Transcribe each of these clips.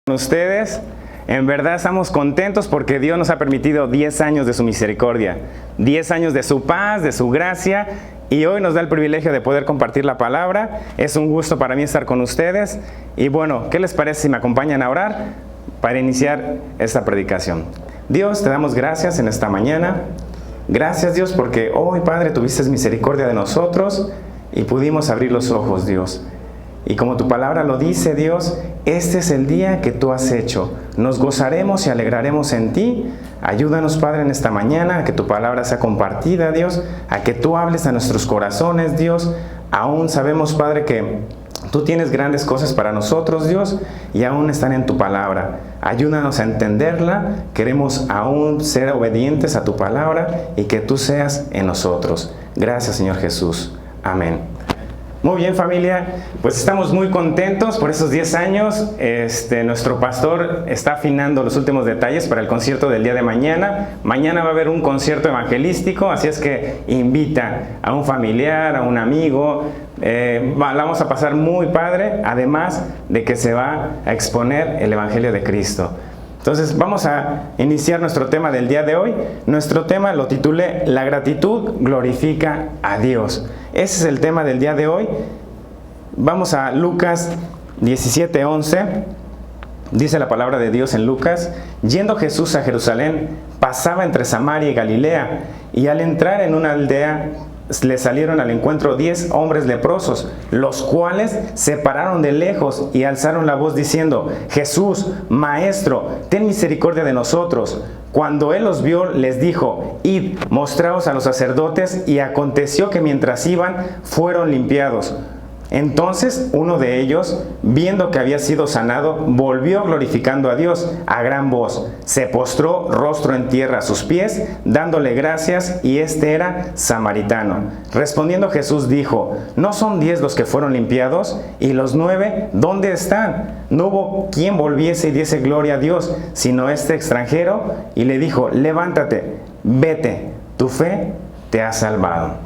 Con ustedes, en verdad estamos contentos porque Dios nos ha permitido 10 años de su misericordia, 10 años de su paz, de su gracia, y hoy nos da el privilegio de poder compartir la palabra. Es un gusto para mí estar con ustedes, y bueno, ¿qué les parece si me acompañan a orar para iniciar esta predicación? Dios, te damos gracias en esta mañana. Gracias, Dios, porque hoy, Padre, tuviste misericordia de nosotros y pudimos abrir los ojos, Dios. Y como tu palabra lo dice, Dios, este es el día que tú has hecho. Nos gozaremos y alegraremos en ti. Ayúdanos, Padre, en esta mañana a que tu palabra sea compartida, Dios, a que tú hables a nuestros corazones, Dios. Aún sabemos, Padre, que tú tienes grandes cosas para nosotros, Dios, y aún están en tu palabra. Ayúdanos a entenderla. Queremos aún ser obedientes a tu palabra y que tú seas en nosotros. Gracias, Señor Jesús. Amén. Muy bien, familia, pues estamos muy contentos por esos 10 años. Nuestro pastor está afinando los últimos detalles para el concierto del día de mañana. Mañana va a haber un concierto evangelístico, así es que invita a un familiar, a un amigo. La vamos a pasar muy padre, además de que se va a exponer el Evangelio de Cristo. Entonces vamos a iniciar nuestro tema del día de hoy. Nuestro tema lo titulé La gratitud glorifica a Dios. Ese es el tema del día de hoy. Vamos a Lucas 17:11. Dice la palabra de Dios en Lucas: yendo Jesús a Jerusalén, pasaba entre Samaria y Galilea, y al entrar en una aldea le salieron al encuentro 10 hombres leprosos, los cuales se pararon de lejos y alzaron la voz diciendo: Jesús, Maestro, ten misericordia de nosotros. Cuando él los vio, les dijo: id, mostraos a los sacerdotes. Y aconteció que mientras iban, fueron limpiados. Entonces uno de ellos, viendo que había sido sanado, volvió glorificando a Dios a gran voz. Se postró rostro en tierra a sus pies, dándole gracias, y este era samaritano. Respondiendo Jesús dijo: ¿no son 10 los que fueron limpiados? ¿Y los 9 dónde están? No hubo quien volviese y diese gloria a Dios, sino este extranjero. Y le dijo: levántate, vete, tu fe te ha salvado.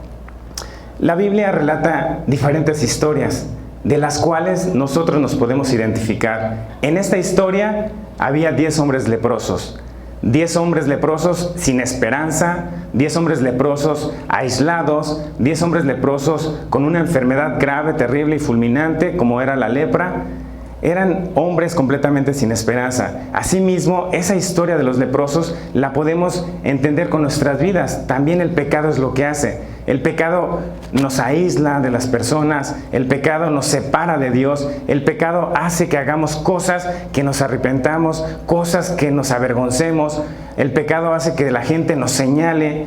La Biblia relata diferentes historias de las cuales nosotros nos podemos identificar. En esta historia había 10 hombres leprosos. 10 hombres leprosos sin esperanza, 10 hombres leprosos aislados, 10 hombres leprosos con una enfermedad grave, terrible y fulminante como era la lepra. Eran hombres completamente sin esperanza. Asimismo, esa historia de los leprosos la podemos entender con nuestras vidas. También el pecado es lo que hace. El pecado nos aísla de las personas, el pecado nos separa de Dios, el pecado hace que hagamos cosas que nos arrepentamos, cosas que nos avergoncemos. El pecado hace que la gente nos señale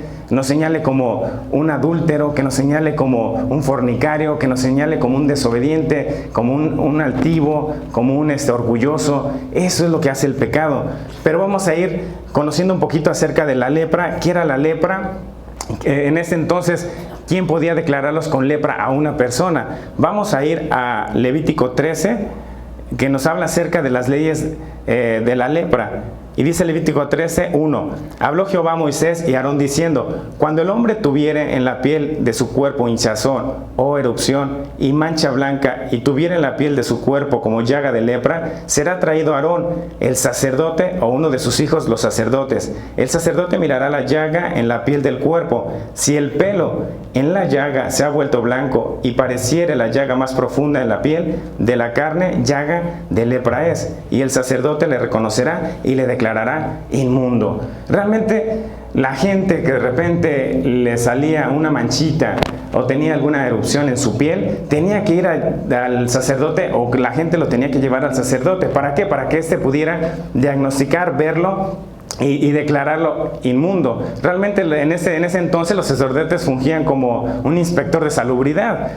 como un adúltero, que nos señale como un fornicario, que nos señale como un desobediente, como un altivo, como un orgulloso. Eso es lo que hace el pecado. Pero vamos a ir conociendo un poquito acerca de la lepra. ¿Qué era la lepra? En ese entonces, ¿quién podía declararlos con lepra a una persona? Vamos a ir a Levítico 13, que nos habla acerca de las leyes de la lepra. Y dice Levítico 13:1: habló Jehová a Moisés y a Aarón diciendo: cuando el hombre tuviere en la piel de su cuerpo hinchazón o erupción y mancha blanca, y tuviere en la piel de su cuerpo como llaga de lepra, será traído a Aarón, el sacerdote, o uno de sus hijos los sacerdotes. El sacerdote mirará la llaga en la piel del cuerpo. Si el pelo en la llaga se ha vuelto blanco y pareciere la llaga más profunda en la piel de la carne, llaga de lepra es, y el sacerdote le reconocerá y le declarará inmundo. Realmente la gente que de repente le salía una manchita o tenía alguna erupción en su piel, tenía que ir al sacerdote, o la gente lo tenía que llevar al sacerdote. ¿Para qué? Para que éste pudiera diagnosticar, verlo y declararlo inmundo. Realmente en ese entonces los sacerdotes fungían como un inspector de salubridad.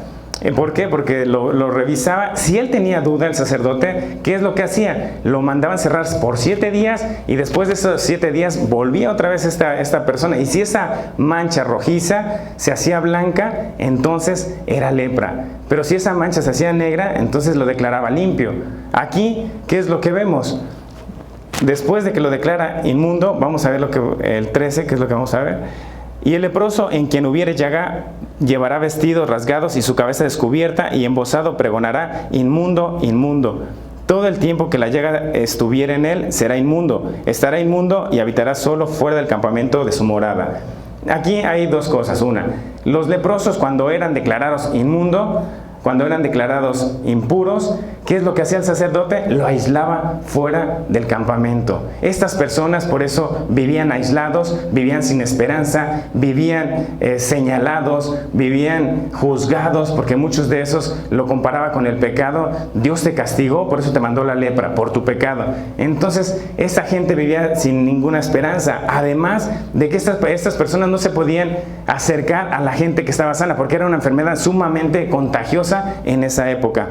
¿Por qué? Porque lo revisaba. Si él tenía duda, el sacerdote, ¿qué es lo que hacía? Lo mandaban cerrar por 7 días, y después de esos 7 días volvía otra vez esta persona. Y si esa mancha rojiza se hacía blanca, entonces era lepra. Pero si esa mancha se hacía negra, entonces lo declaraba limpio. Aquí, ¿qué es lo que vemos? Después de que lo declara inmundo, vamos a ver el 13, que es lo que vamos a ver. Y el leproso en quien hubiere llaga llevará vestidos rasgados y su cabeza descubierta, y embozado pregonará: inmundo, inmundo. Todo el tiempo que la llaga estuviera en él será inmundo, estará inmundo y habitará solo fuera del campamento de su morada. Aquí hay dos cosas. Una, los leprosos cuando eran declarados inmundo, cuando eran declarados impuros, ¿qué es lo que hacía el sacerdote? Lo aislaba fuera del campamento. Estas personas por eso vivían aislados, vivían sin esperanza, vivían señalados, vivían juzgados, porque muchos de esos lo comparaba con el pecado. Dios te castigó, por eso te mandó la lepra, por tu pecado. Entonces, esta gente vivía sin ninguna esperanza. Además de que estas personas no se podían acercar a la gente que estaba sana, porque era una enfermedad sumamente contagiosa en esa época.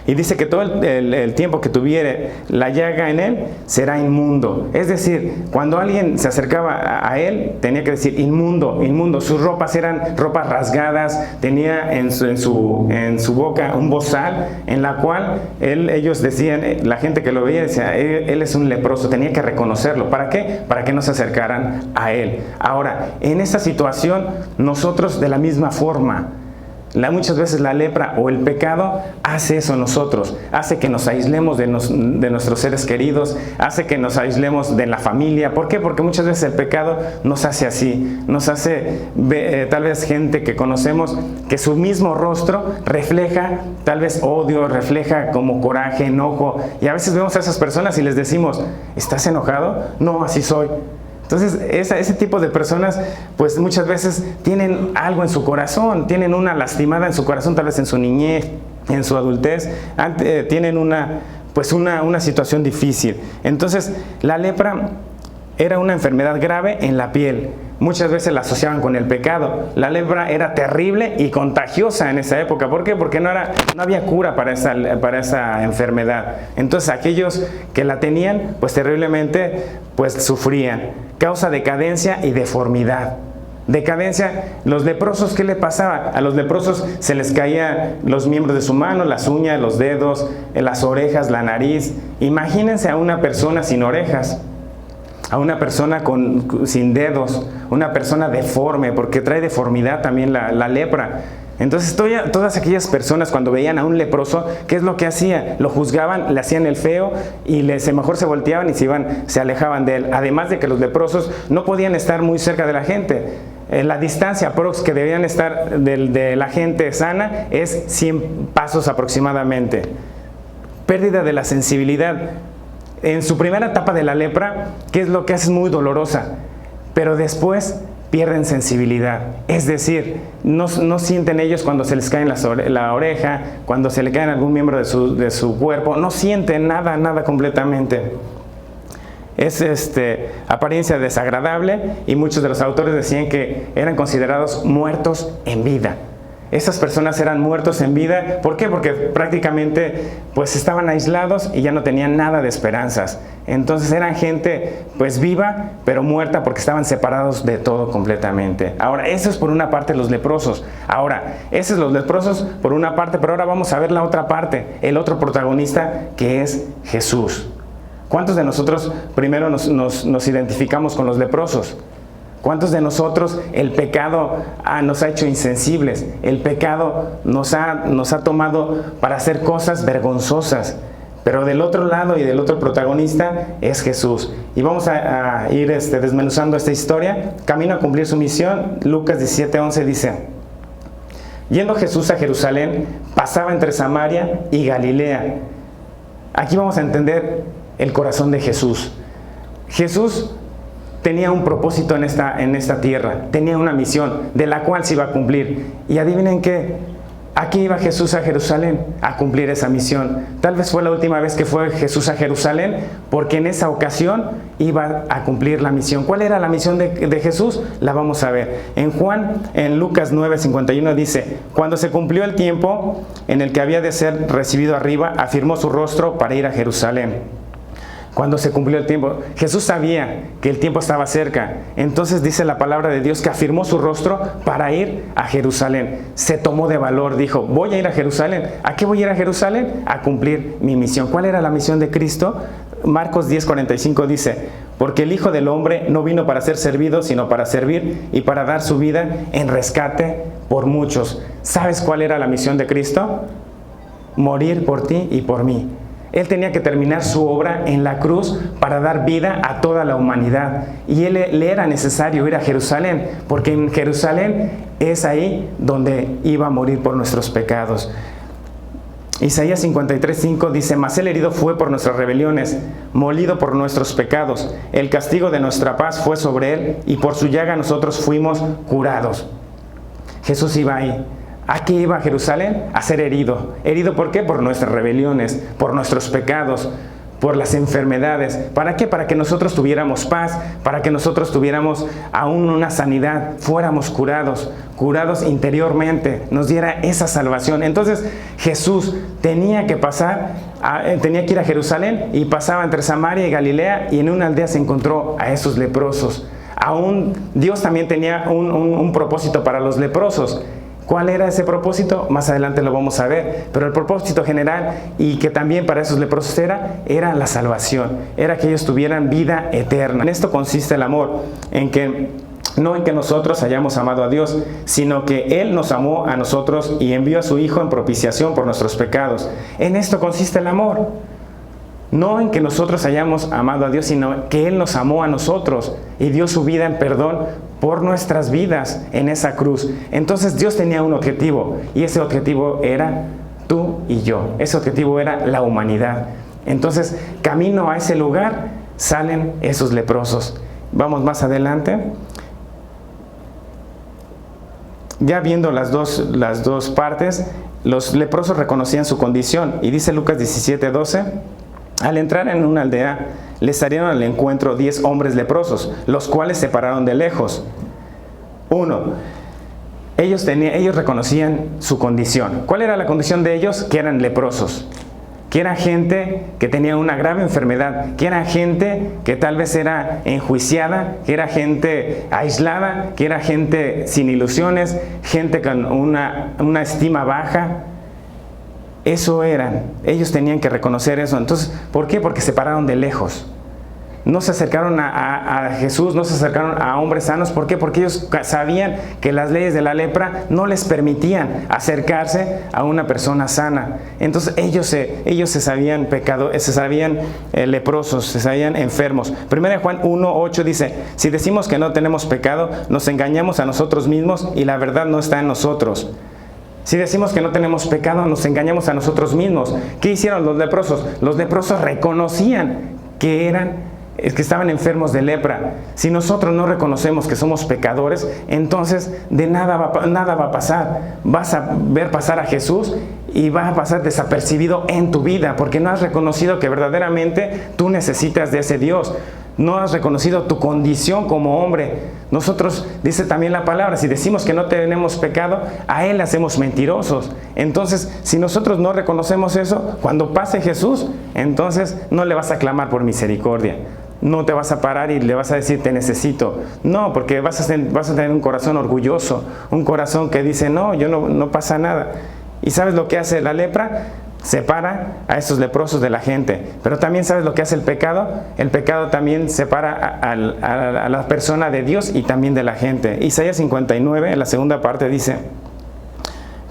Y dice que todo el tiempo que tuviere la llaga en él será inmundo. Es decir, cuando alguien se acercaba a él, tenía que decir inmundo, inmundo. Sus ropas eran ropas rasgadas, tenía en su boca un bozal en la cual ellos decían, la gente que lo veía decía, él es un leproso, tenía que reconocerlo. ¿Para qué? Para que no se acercaran a él. Ahora, en esta situación, nosotros de la misma forma, muchas veces la lepra o el pecado hace eso en nosotros, hace que nos aislemos de nuestros seres queridos, hace que nos aislemos de la familia. ¿Por qué? Porque muchas veces el pecado nos hace así, nos hace tal vez gente que conocemos que su mismo rostro refleja tal vez odio, refleja como coraje, enojo, y a veces vemos a esas personas y les decimos, ¿estás enojado? No, así soy. Entonces, ese tipo de personas, pues muchas veces tienen algo en su corazón, tienen una lastimada en su corazón, tal vez en su niñez, en su adultez, tienen una situación difícil. Entonces, la lepra era una enfermedad grave en la piel. Muchas veces la asociaban con el pecado. La lepra era terrible y contagiosa en esa época. ¿Por qué? Porque no había cura para esa enfermedad. Entonces aquellos que la tenían, pues terriblemente, pues sufrían. Causa decadencia y deformidad. Decadencia, los leprosos, ¿qué le pasaba? A los leprosos se les caían los miembros de su mano, las uñas, los dedos, las orejas, la nariz. Imagínense a una persona sin orejas, a una persona sin dedos, una persona deforme, porque trae deformidad también la lepra. Entonces todas aquellas personas cuando veían a un leproso, ¿qué es lo que hacía? Lo juzgaban, le hacían el feo y mejor se volteaban y se alejaban de él. Además de que los leprosos no podían estar muy cerca de la gente. La distancia aprox que debían estar de la gente sana es 100 pasos aproximadamente. Pérdida de la sensibilidad. En su primera etapa de la lepra, ¿qué es lo que hace? Es muy dolorosa, pero después pierden sensibilidad. Es decir, no sienten ellos cuando se les cae la oreja, cuando se le cae algún miembro de su cuerpo, no sienten nada completamente. Es apariencia desagradable y muchos de los autores decían que eran considerados muertos en vida. Esas personas eran muertos en vida. ¿Por qué? Porque prácticamente pues estaban aislados y ya no tenían nada de esperanzas. Entonces eran gente pues viva, pero muerta porque estaban separados de todo completamente. Ahora, eso es por una parte los leprosos. Ahora, esos los leprosos por una parte, pero ahora vamos a ver la otra parte, el otro protagonista que es Jesús. ¿Cuántos de nosotros primero nos identificamos con los leprosos? ¿Cuántos de nosotros el pecado nos ha hecho insensibles? El pecado nos ha tomado para hacer cosas vergonzosas. Pero del otro lado y del otro protagonista es Jesús. Y vamos a ir desmenuzando esta historia. Camino a cumplir su misión. Lucas 17:11 dice: yendo Jesús a Jerusalén, pasaba entre Samaria y Galilea. Aquí vamos a entender el corazón de Jesús. Jesús tenía un propósito en esta tierra, tenía una misión de la cual se iba a cumplir. Y adivinen qué, aquí iba Jesús a Jerusalén a cumplir esa misión. Tal vez fue la última vez que fue Jesús a Jerusalén, porque en esa ocasión iba a cumplir la misión. ¿Cuál era la misión de Jesús? La vamos a ver. En Lucas 9:51 dice: cuando se cumplió el tiempo en el que había de ser recibido arriba, afirmó su rostro para ir a Jerusalén. Cuando se cumplió el tiempo, Jesús sabía que el tiempo estaba cerca. Entonces dice la palabra de Dios que afirmó su rostro para ir a Jerusalén. Se tomó de valor, dijo: voy a ir a Jerusalén. ¿A qué voy a ir a Jerusalén? A cumplir mi misión. ¿Cuál era la misión de Cristo? Marcos 10:45 dice: porque el Hijo del Hombre no vino para ser servido, sino para servir y para dar su vida en rescate por muchos. ¿Sabes cuál era la misión de Cristo? Morir por ti y por mí. Él tenía que terminar su obra en la cruz para dar vida a toda la humanidad. Y le era necesario ir a Jerusalén, porque en Jerusalén es ahí donde iba a morir por nuestros pecados. Isaías 53:5 dice: mas el herido fue por nuestras rebeliones, molido por nuestros pecados. El castigo de nuestra paz fue sobre él, y por su llaga nosotros fuimos curados. Jesús iba ahí. ¿A qué iba a Jerusalén? A ser herido. ¿Herido por qué? Por nuestras rebeliones, por nuestros pecados, por las enfermedades. ¿Para qué? Para que nosotros tuviéramos paz, para que nosotros tuviéramos aún una sanidad, fuéramos curados interiormente, nos diera esa salvación. Entonces Jesús tenía que ir a Jerusalén, y pasaba entre Samaria y Galilea, y en una aldea se encontró a esos leprosos. Aún Dios también tenía un propósito para los leprosos. ¿Cuál era ese propósito? Más adelante lo vamos a ver. Pero el propósito general, y que también para esos leprosos era la salvación. Era que ellos tuvieran vida eterna. En esto consiste el amor, no en que nosotros hayamos amado a Dios, sino que Él nos amó a nosotros y envió a su Hijo en propiciación por nuestros pecados. En esto consiste el amor. No en que nosotros hayamos amado a Dios, sino que Él nos amó a nosotros y dio su vida en perdón por nuestras vidas en esa cruz. Entonces Dios tenía un objetivo, y ese objetivo era tú y yo. Ese objetivo era la humanidad. Entonces, camino a ese lugar salen esos leprosos. Vamos más adelante. Ya viendo las dos partes, los leprosos reconocían su condición, y dice Lucas 17:12: al entrar en una aldea, les salieron al encuentro 10 hombres leprosos, los cuales se pararon de lejos. 1. Ellos reconocían su condición. ¿Cuál era la condición de ellos? Que eran leprosos, que era gente que tenía una grave enfermedad, que era gente que tal vez era enjuiciada, que era gente aislada, que era gente sin ilusiones, gente con una estima baja. Eso eran. Ellos tenían que reconocer eso. Entonces, ¿por qué? Porque se pararon de lejos. No se acercaron a Jesús, no se acercaron a hombres sanos. ¿Por qué? Porque ellos sabían que las leyes de la lepra no les permitían acercarse a una persona sana. Entonces ellos se sabían leprosos, se sabían enfermos. 1 Juan 1:8 dice: si decimos que no tenemos pecado, nos engañamos a nosotros mismos y la verdad no está en nosotros. Si decimos que no tenemos pecado, nos engañamos a nosotros mismos. ¿Qué hicieron los leprosos? Los leprosos reconocían que estaban enfermos de lepra. Si nosotros no reconocemos que somos pecadores, entonces de nada va a pasar. Vas a ver pasar a Jesús y va a pasar desapercibido en tu vida, porque no has reconocido que verdaderamente tú necesitas de ese Dios. No has reconocido tu condición como hombre. Nosotros, dice también la palabra, si decimos que no tenemos pecado, a Él le hacemos mentirosos. Entonces, si nosotros no reconocemos eso, cuando pase Jesús, entonces no le vas a clamar por misericordia. No te vas a parar y le vas a decir: te necesito. No, porque vas a tener un corazón orgulloso, un corazón que dice: no pasa nada. ¿Y sabes lo que hace la lepra? Separa a esos leprosos de la gente. Pero también sabes lo que hace el pecado. El pecado también separa a la persona de Dios y también de la gente. Isaías 59, en la segunda parte, dice: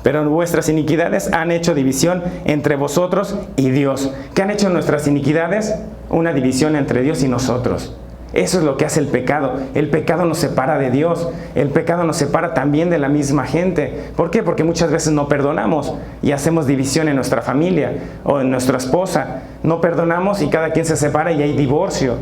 pero vuestras iniquidades han hecho división entre vosotros y Dios. ¿Qué han hecho nuestras iniquidades? Una división entre Dios y nosotros. Eso es lo que hace el pecado. El pecado nos separa de Dios. El pecado nos separa también de la misma gente. ¿Por qué? Porque muchas veces no perdonamos y hacemos división en nuestra familia o en nuestra esposa. No perdonamos y cada quien se separa y hay divorcio.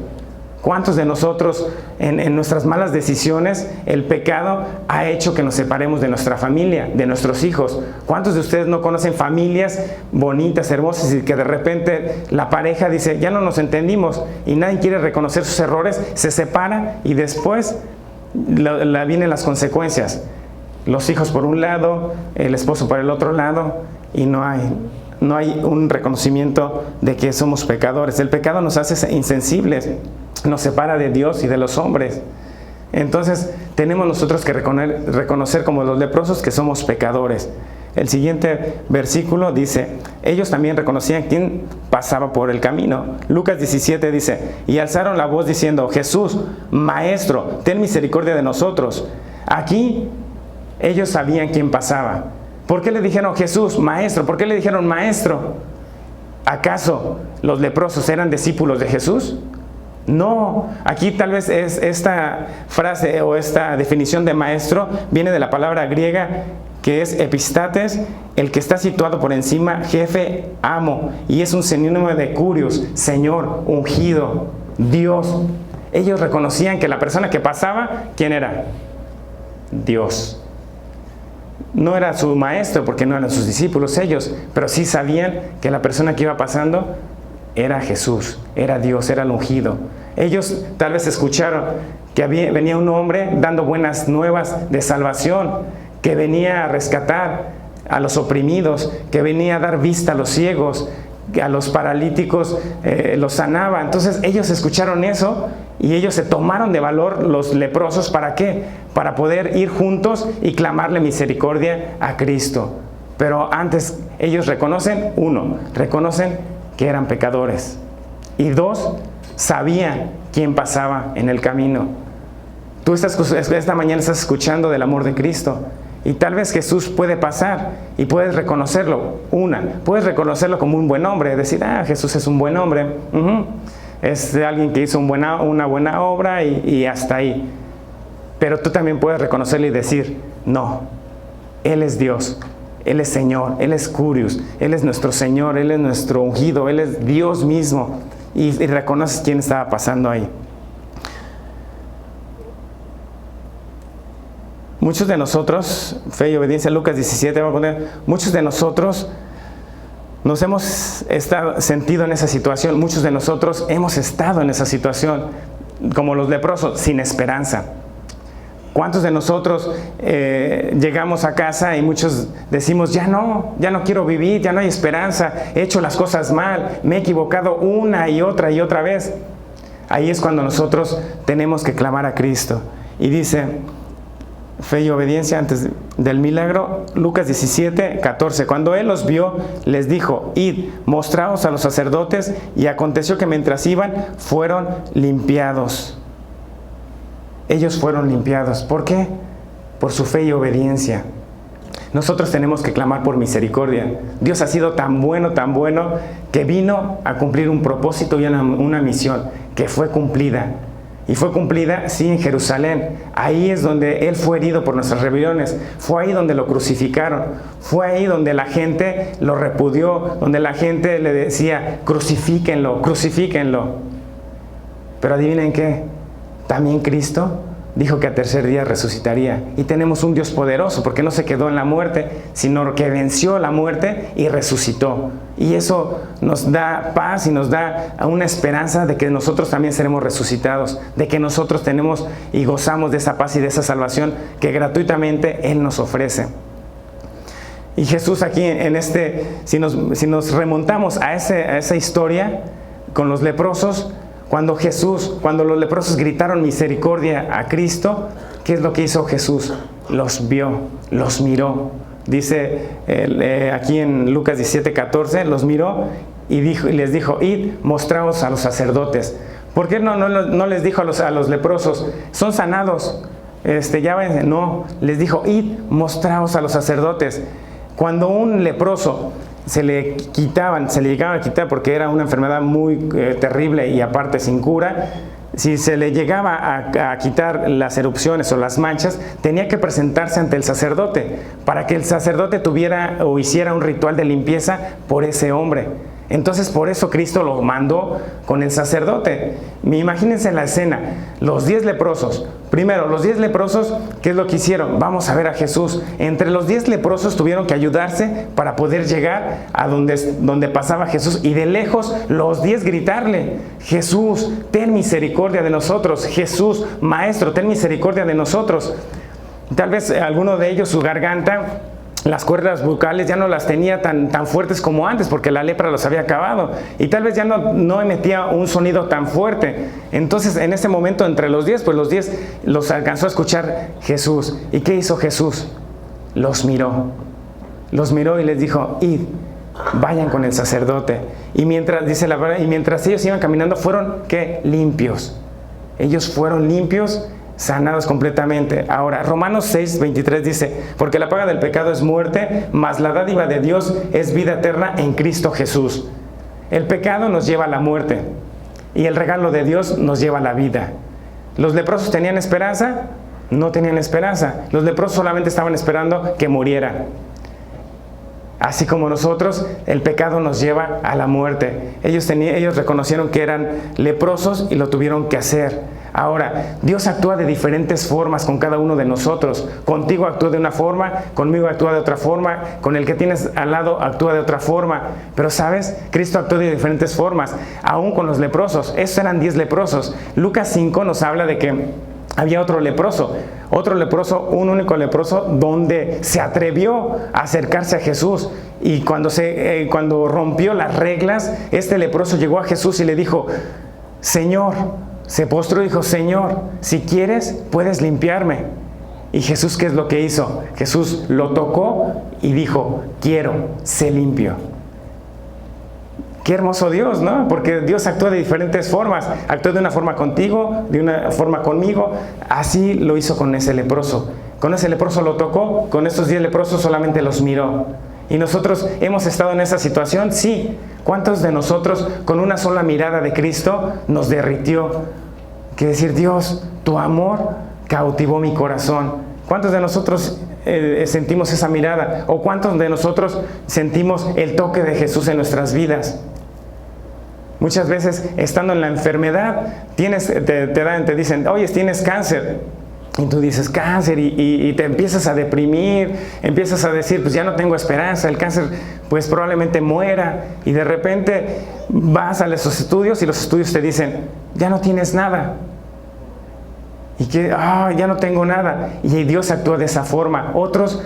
¿Cuántos de nosotros en nuestras malas decisiones el pecado ha hecho que nos separemos de nuestra familia, de nuestros hijos? ¿Cuántos de ustedes no conocen familias bonitas, hermosas, y que de repente la pareja dice: ya no nos entendimos, y nadie quiere reconocer sus errores, se separa y después vienen las consecuencias? Los hijos por un lado, el esposo por el otro lado, y no hay un reconocimiento de que somos pecadores. El pecado nos hace insensibles, nos separa de Dios y de los hombres. Entonces tenemos nosotros que reconocer como los leprosos que somos pecadores. El siguiente versículo dice: ellos también reconocían quién pasaba por el camino. Lucas 17 dice: y alzaron la voz diciendo: Jesús, Maestro, ten misericordia de nosotros. Aquí ellos sabían quién pasaba. ¿Por qué le dijeron Jesús, Maestro? ¿Por qué le dijeron Maestro? ¿Acaso los leprosos eran discípulos de Jesús? No, aquí tal vez es esta frase o esta definición de maestro viene de la palabra griega que es epistates, el que está situado por encima, jefe, amo, y es un sinónimo de kurios, Señor, ungido, Dios. Ellos reconocían que la persona que pasaba, ¿quién era? Dios. No era su maestro porque no eran sus discípulos ellos, pero sí sabían que la persona que iba pasando era Jesús, era Dios, era el ungido. Ellos tal vez escucharon que venía un hombre dando buenas nuevas de salvación, que venía a rescatar a los oprimidos, que venía a dar vista a los ciegos, que a los paralíticos los sanaba. Entonces ellos escucharon eso y ellos se tomaron de valor, los leprosos, ¿para qué? Para poder ir juntos y clamarle misericordia a Cristo. Pero antes ellos reconocen, uno, reconocen que eran pecadores, y dos, sabían quién pasaba en el camino. Tú esta mañana estás escuchando del amor de Cristo, y tal vez Jesús puede pasar y puedes reconocerlo. Puedes reconocerlo como un buen hombre, decir, Jesús es un buen hombre, es alguien que hizo una buena obra y hasta ahí. Pero tú también puedes reconocerlo y decir, no, Él es Dios, Él es Señor, Él es Kurios, Él es nuestro Señor, Él es nuestro ungido, Él es Dios mismo, y reconoces quién estaba pasando ahí. Muchos de nosotros, fe y obediencia, Lucas 17 va a poner, muchos de nosotros nos hemos sentido en esa situación, muchos de nosotros hemos estado en esa situación, como los leprosos, sin esperanza. ¿Cuántos de nosotros llegamos a casa y muchos decimos, ya no quiero vivir, ya no hay esperanza, he hecho las cosas mal, me he equivocado una y otra vez? Ahí es cuando nosotros tenemos que clamar a Cristo. Y dice, fe y obediencia antes del milagro, Lucas 17, 14. Cuando Él los vio, les dijo, id, mostraos a los sacerdotes, y aconteció que mientras iban, fueron limpiados. Ellos fueron limpiados. ¿Por qué? Por su fe y obediencia. Nosotros tenemos que clamar por misericordia. Dios ha sido tan bueno, que vino a cumplir un propósito y una misión que fue cumplida. Y fue cumplida, sí, en Jerusalén. Ahí es donde Él fue herido por nuestras rebeliones. Fue ahí donde lo crucificaron. Fue ahí donde la gente lo repudió, donde la gente le decía, crucifíquenlo, crucifíquenlo. Pero adivinen qué, también Cristo dijo que al tercer día resucitaría. Y tenemos un Dios poderoso, porque no se quedó en la muerte, sino que venció la muerte y resucitó. Y eso nos da paz y nos da una esperanza de que nosotros también seremos resucitados, de que nosotros tenemos y gozamos de esa paz y de esa salvación que gratuitamente Él nos ofrece. Y Jesús aquí si nos remontamos a esa historia con los leprosos, cuando los leprosos gritaron misericordia a Cristo, ¿qué es lo que hizo Jesús? Los vio, los miró. Dice aquí en Lucas 17, 14, los miró y les dijo, id, mostraos a los sacerdotes. ¿Por qué no les dijo a los leprosos, son sanados, ya ven? No, les dijo, id, mostraos a los sacerdotes. Cuando un leproso se le llegaban a quitar porque era una enfermedad muy terrible y aparte sin cura, si se le llegaba a quitar las erupciones o las manchas, tenía que presentarse ante el sacerdote para que el sacerdote tuviera o hiciera un ritual de limpieza por ese hombre. Entonces por eso Cristo lo mandó con el sacerdote. Imagínense la escena, los 10 leprosos. Primero, los 10 leprosos, ¿qué es lo que hicieron? Vamos a ver a Jesús. Entre los 10 leprosos tuvieron que ayudarse para poder llegar a donde pasaba Jesús. Y de lejos los 10 gritarle, Jesús, ten misericordia de nosotros. Jesús, Maestro, ten misericordia de nosotros. Tal vez alguno de ellos, su garganta, las cuerdas vocales ya no las tenía tan fuertes como antes, porque la lepra los había acabado, y tal vez ya no emitía un sonido tan fuerte. Entonces en ese momento entre los 10, pues los 10 los alcanzó a escuchar Jesús. ¿Y qué hizo Jesús? Los miró y les dijo, id, vayan con el sacerdote. Y mientras ellos iban caminando, fueron ¿qué? Limpios. Ellos fueron limpios, sanados completamente. Ahora, Romanos 6, 23 dice, porque la paga del pecado es muerte, mas la dádiva de Dios es vida eterna en Cristo Jesús. El pecado nos lleva a la muerte y el regalo de Dios nos lleva a la vida. ¿Los leprosos tenían esperanza? No tenían esperanza. Los leprosos solamente estaban esperando que murieran. Así como nosotros, el pecado nos lleva a la muerte. Ellos reconocieron que eran leprosos y lo tuvieron que hacer. Ahora, Dios actúa de diferentes formas con cada uno de nosotros. Contigo actúa de una forma, conmigo actúa de otra forma, con el que tienes al lado actúa de otra forma. Pero ¿sabes? Cristo actúa de diferentes formas, aún con los leprosos. Estos eran 10 leprosos. Lucas 5 nos habla de que había otro leproso, un único leproso, donde se atrevió a acercarse a Jesús. Y cuando rompió las reglas, este leproso llegó a Jesús y le dijo: Señor, se postró y dijo: Señor, si quieres, puedes limpiarme. Y Jesús, ¿qué es lo que hizo? Jesús lo tocó y dijo: quiero, sé limpio. Qué hermoso Dios, ¿no? Porque Dios actúa de diferentes formas. Actuó de una forma contigo, de una forma conmigo. Así lo hizo con ese leproso. Con ese leproso lo tocó, con estos 10 leprosos solamente los miró. ¿Y nosotros hemos estado en esa situación? Sí. ¿Cuántos de nosotros con una sola mirada de Cristo nos derritió? Quiere decir, Dios, tu amor cautivó mi corazón. ¿Cuántos de nosotros sentimos esa mirada? ¿O cuántos de nosotros sentimos el toque de Jesús en nuestras vidas? Muchas veces, estando en la enfermedad, te dicen: oye, tienes cáncer. Y tú dices: cáncer, y te empiezas a deprimir, empiezas a decir: pues ya no tengo esperanza, el cáncer pues probablemente muera. Y de repente vas a esos estudios y los estudios te dicen: ya no tienes nada. Y que, ya no tengo nada. Y Dios actúa de esa forma. Otros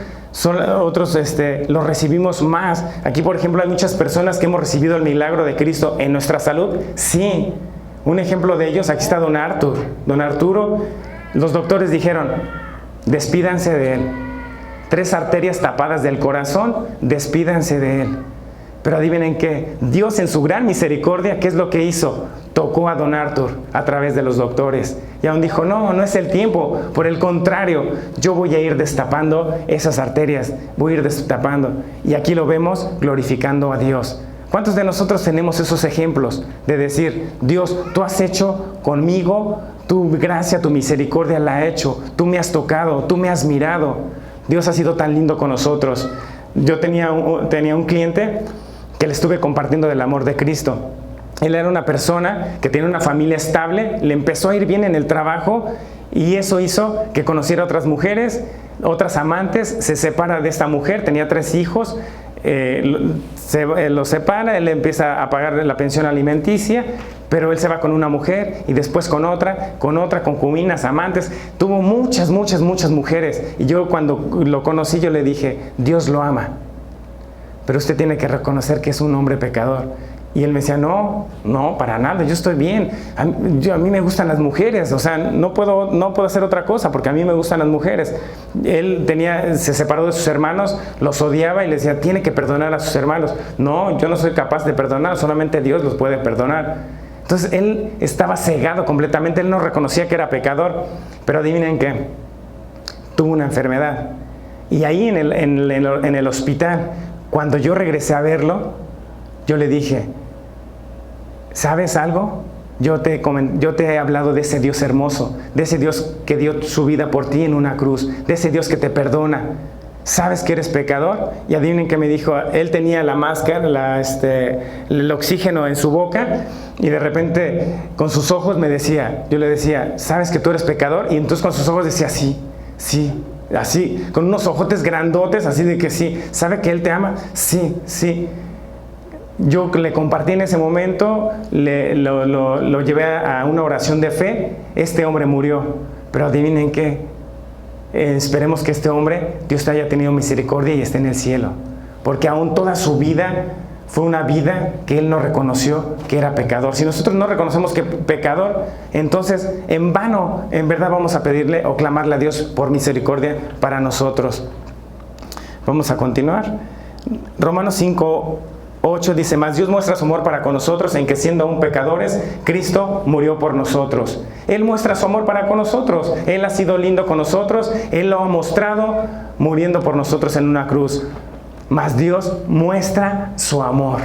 lo recibimos más. Aquí, por ejemplo, hay muchas personas que hemos recibido el milagro de Cristo en nuestra salud. Sí, un ejemplo de ellos, aquí está don Arturo. Don Arturo, los doctores dijeron: despídanse de él. 3 arterias tapadas del corazón, despídanse de él. Pero adivinen qué, Dios en su gran misericordia, ¿qué es lo que hizo? Tocó a don Arthur a través de los doctores. Y aún dijo: no es el tiempo. Por el contrario, yo voy a ir destapando esas arterias. Voy a ir destapando. Y aquí lo vemos glorificando a Dios. ¿Cuántos de nosotros tenemos esos ejemplos de decir: Dios, tú has hecho conmigo, tu gracia, tu misericordia la ha hecho, tú me has tocado, tú me has mirado? Dios ha sido tan lindo con nosotros. Yo tenía un cliente que le estuve compartiendo del amor de Cristo. Él era una persona que tenía una familia estable, le empezó a ir bien en el trabajo y eso hizo que conociera a otras mujeres, otras amantes. Se separa de esta mujer, tenía 3 hijos, lo separa, él empieza a pagarle la pensión alimenticia, pero él se va con una mujer y después con otra, concubinas, amantes. Tuvo muchas mujeres. Y yo, cuando lo conocí, yo le dije: Dios lo ama, pero usted tiene que reconocer que es un hombre pecador. Y él me decía: no, para nada, yo estoy bien. A mí me gustan las mujeres, o sea, no puedo hacer otra cosa porque a mí me gustan las mujeres. Él se separó de sus hermanos, los odiaba y le decía: tiene que perdonar a sus hermanos. No, yo no soy capaz de perdonar, solamente Dios los puede perdonar. Entonces él estaba cegado completamente, él no reconocía que era pecador. Pero adivinen qué, tuvo una enfermedad. Y ahí en el hospital, cuando yo regresé a verlo, yo le dije: ¿sabes algo? Yo te he hablado de ese Dios hermoso, de ese Dios que dio su vida por ti en una cruz, de ese Dios que te perdona. ¿Sabes que eres pecador? Y adivinen qué me dijo. Él tenía la máscara, el oxígeno en su boca, y de repente con sus ojos me decía, yo le decía: ¿sabes que tú eres pecador? Y entonces con sus ojos decía: sí, así, con unos ojotes grandotes, así de que sí. ¿Sabe que Él te ama? Sí. Yo le compartí en ese momento, lo llevé a una oración de fe. Este hombre murió, pero adivinen qué, esperemos que este hombre, Dios te haya tenido misericordia y esté en el cielo, porque aún toda su vida fue una vida que él no reconoció que era pecador. Si nosotros no reconocemos que pecador, entonces en vano, en verdad, vamos a pedirle o clamarle a Dios por misericordia para nosotros. Vamos a continuar. Romanos 5:8 dice: mas Dios muestra su amor para con nosotros en que, siendo aún pecadores, Cristo murió por nosotros. Él muestra su amor para con nosotros. Él ha sido lindo con nosotros. Él lo ha mostrado muriendo por nosotros en una cruz. Mas Dios muestra su amor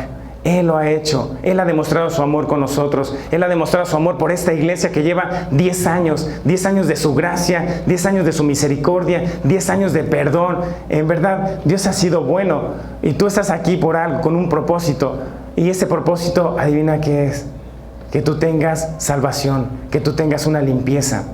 Él lo ha hecho. Él ha demostrado su amor con nosotros. Él ha demostrado su amor por esta iglesia que lleva 10 años. 10 años de su gracia, 10 años de su misericordia, 10 años de perdón. En verdad, Dios ha sido bueno. Y tú estás aquí por algo, con un propósito. Y ese propósito, adivina qué es. Que tú tengas salvación, que tú tengas una limpieza.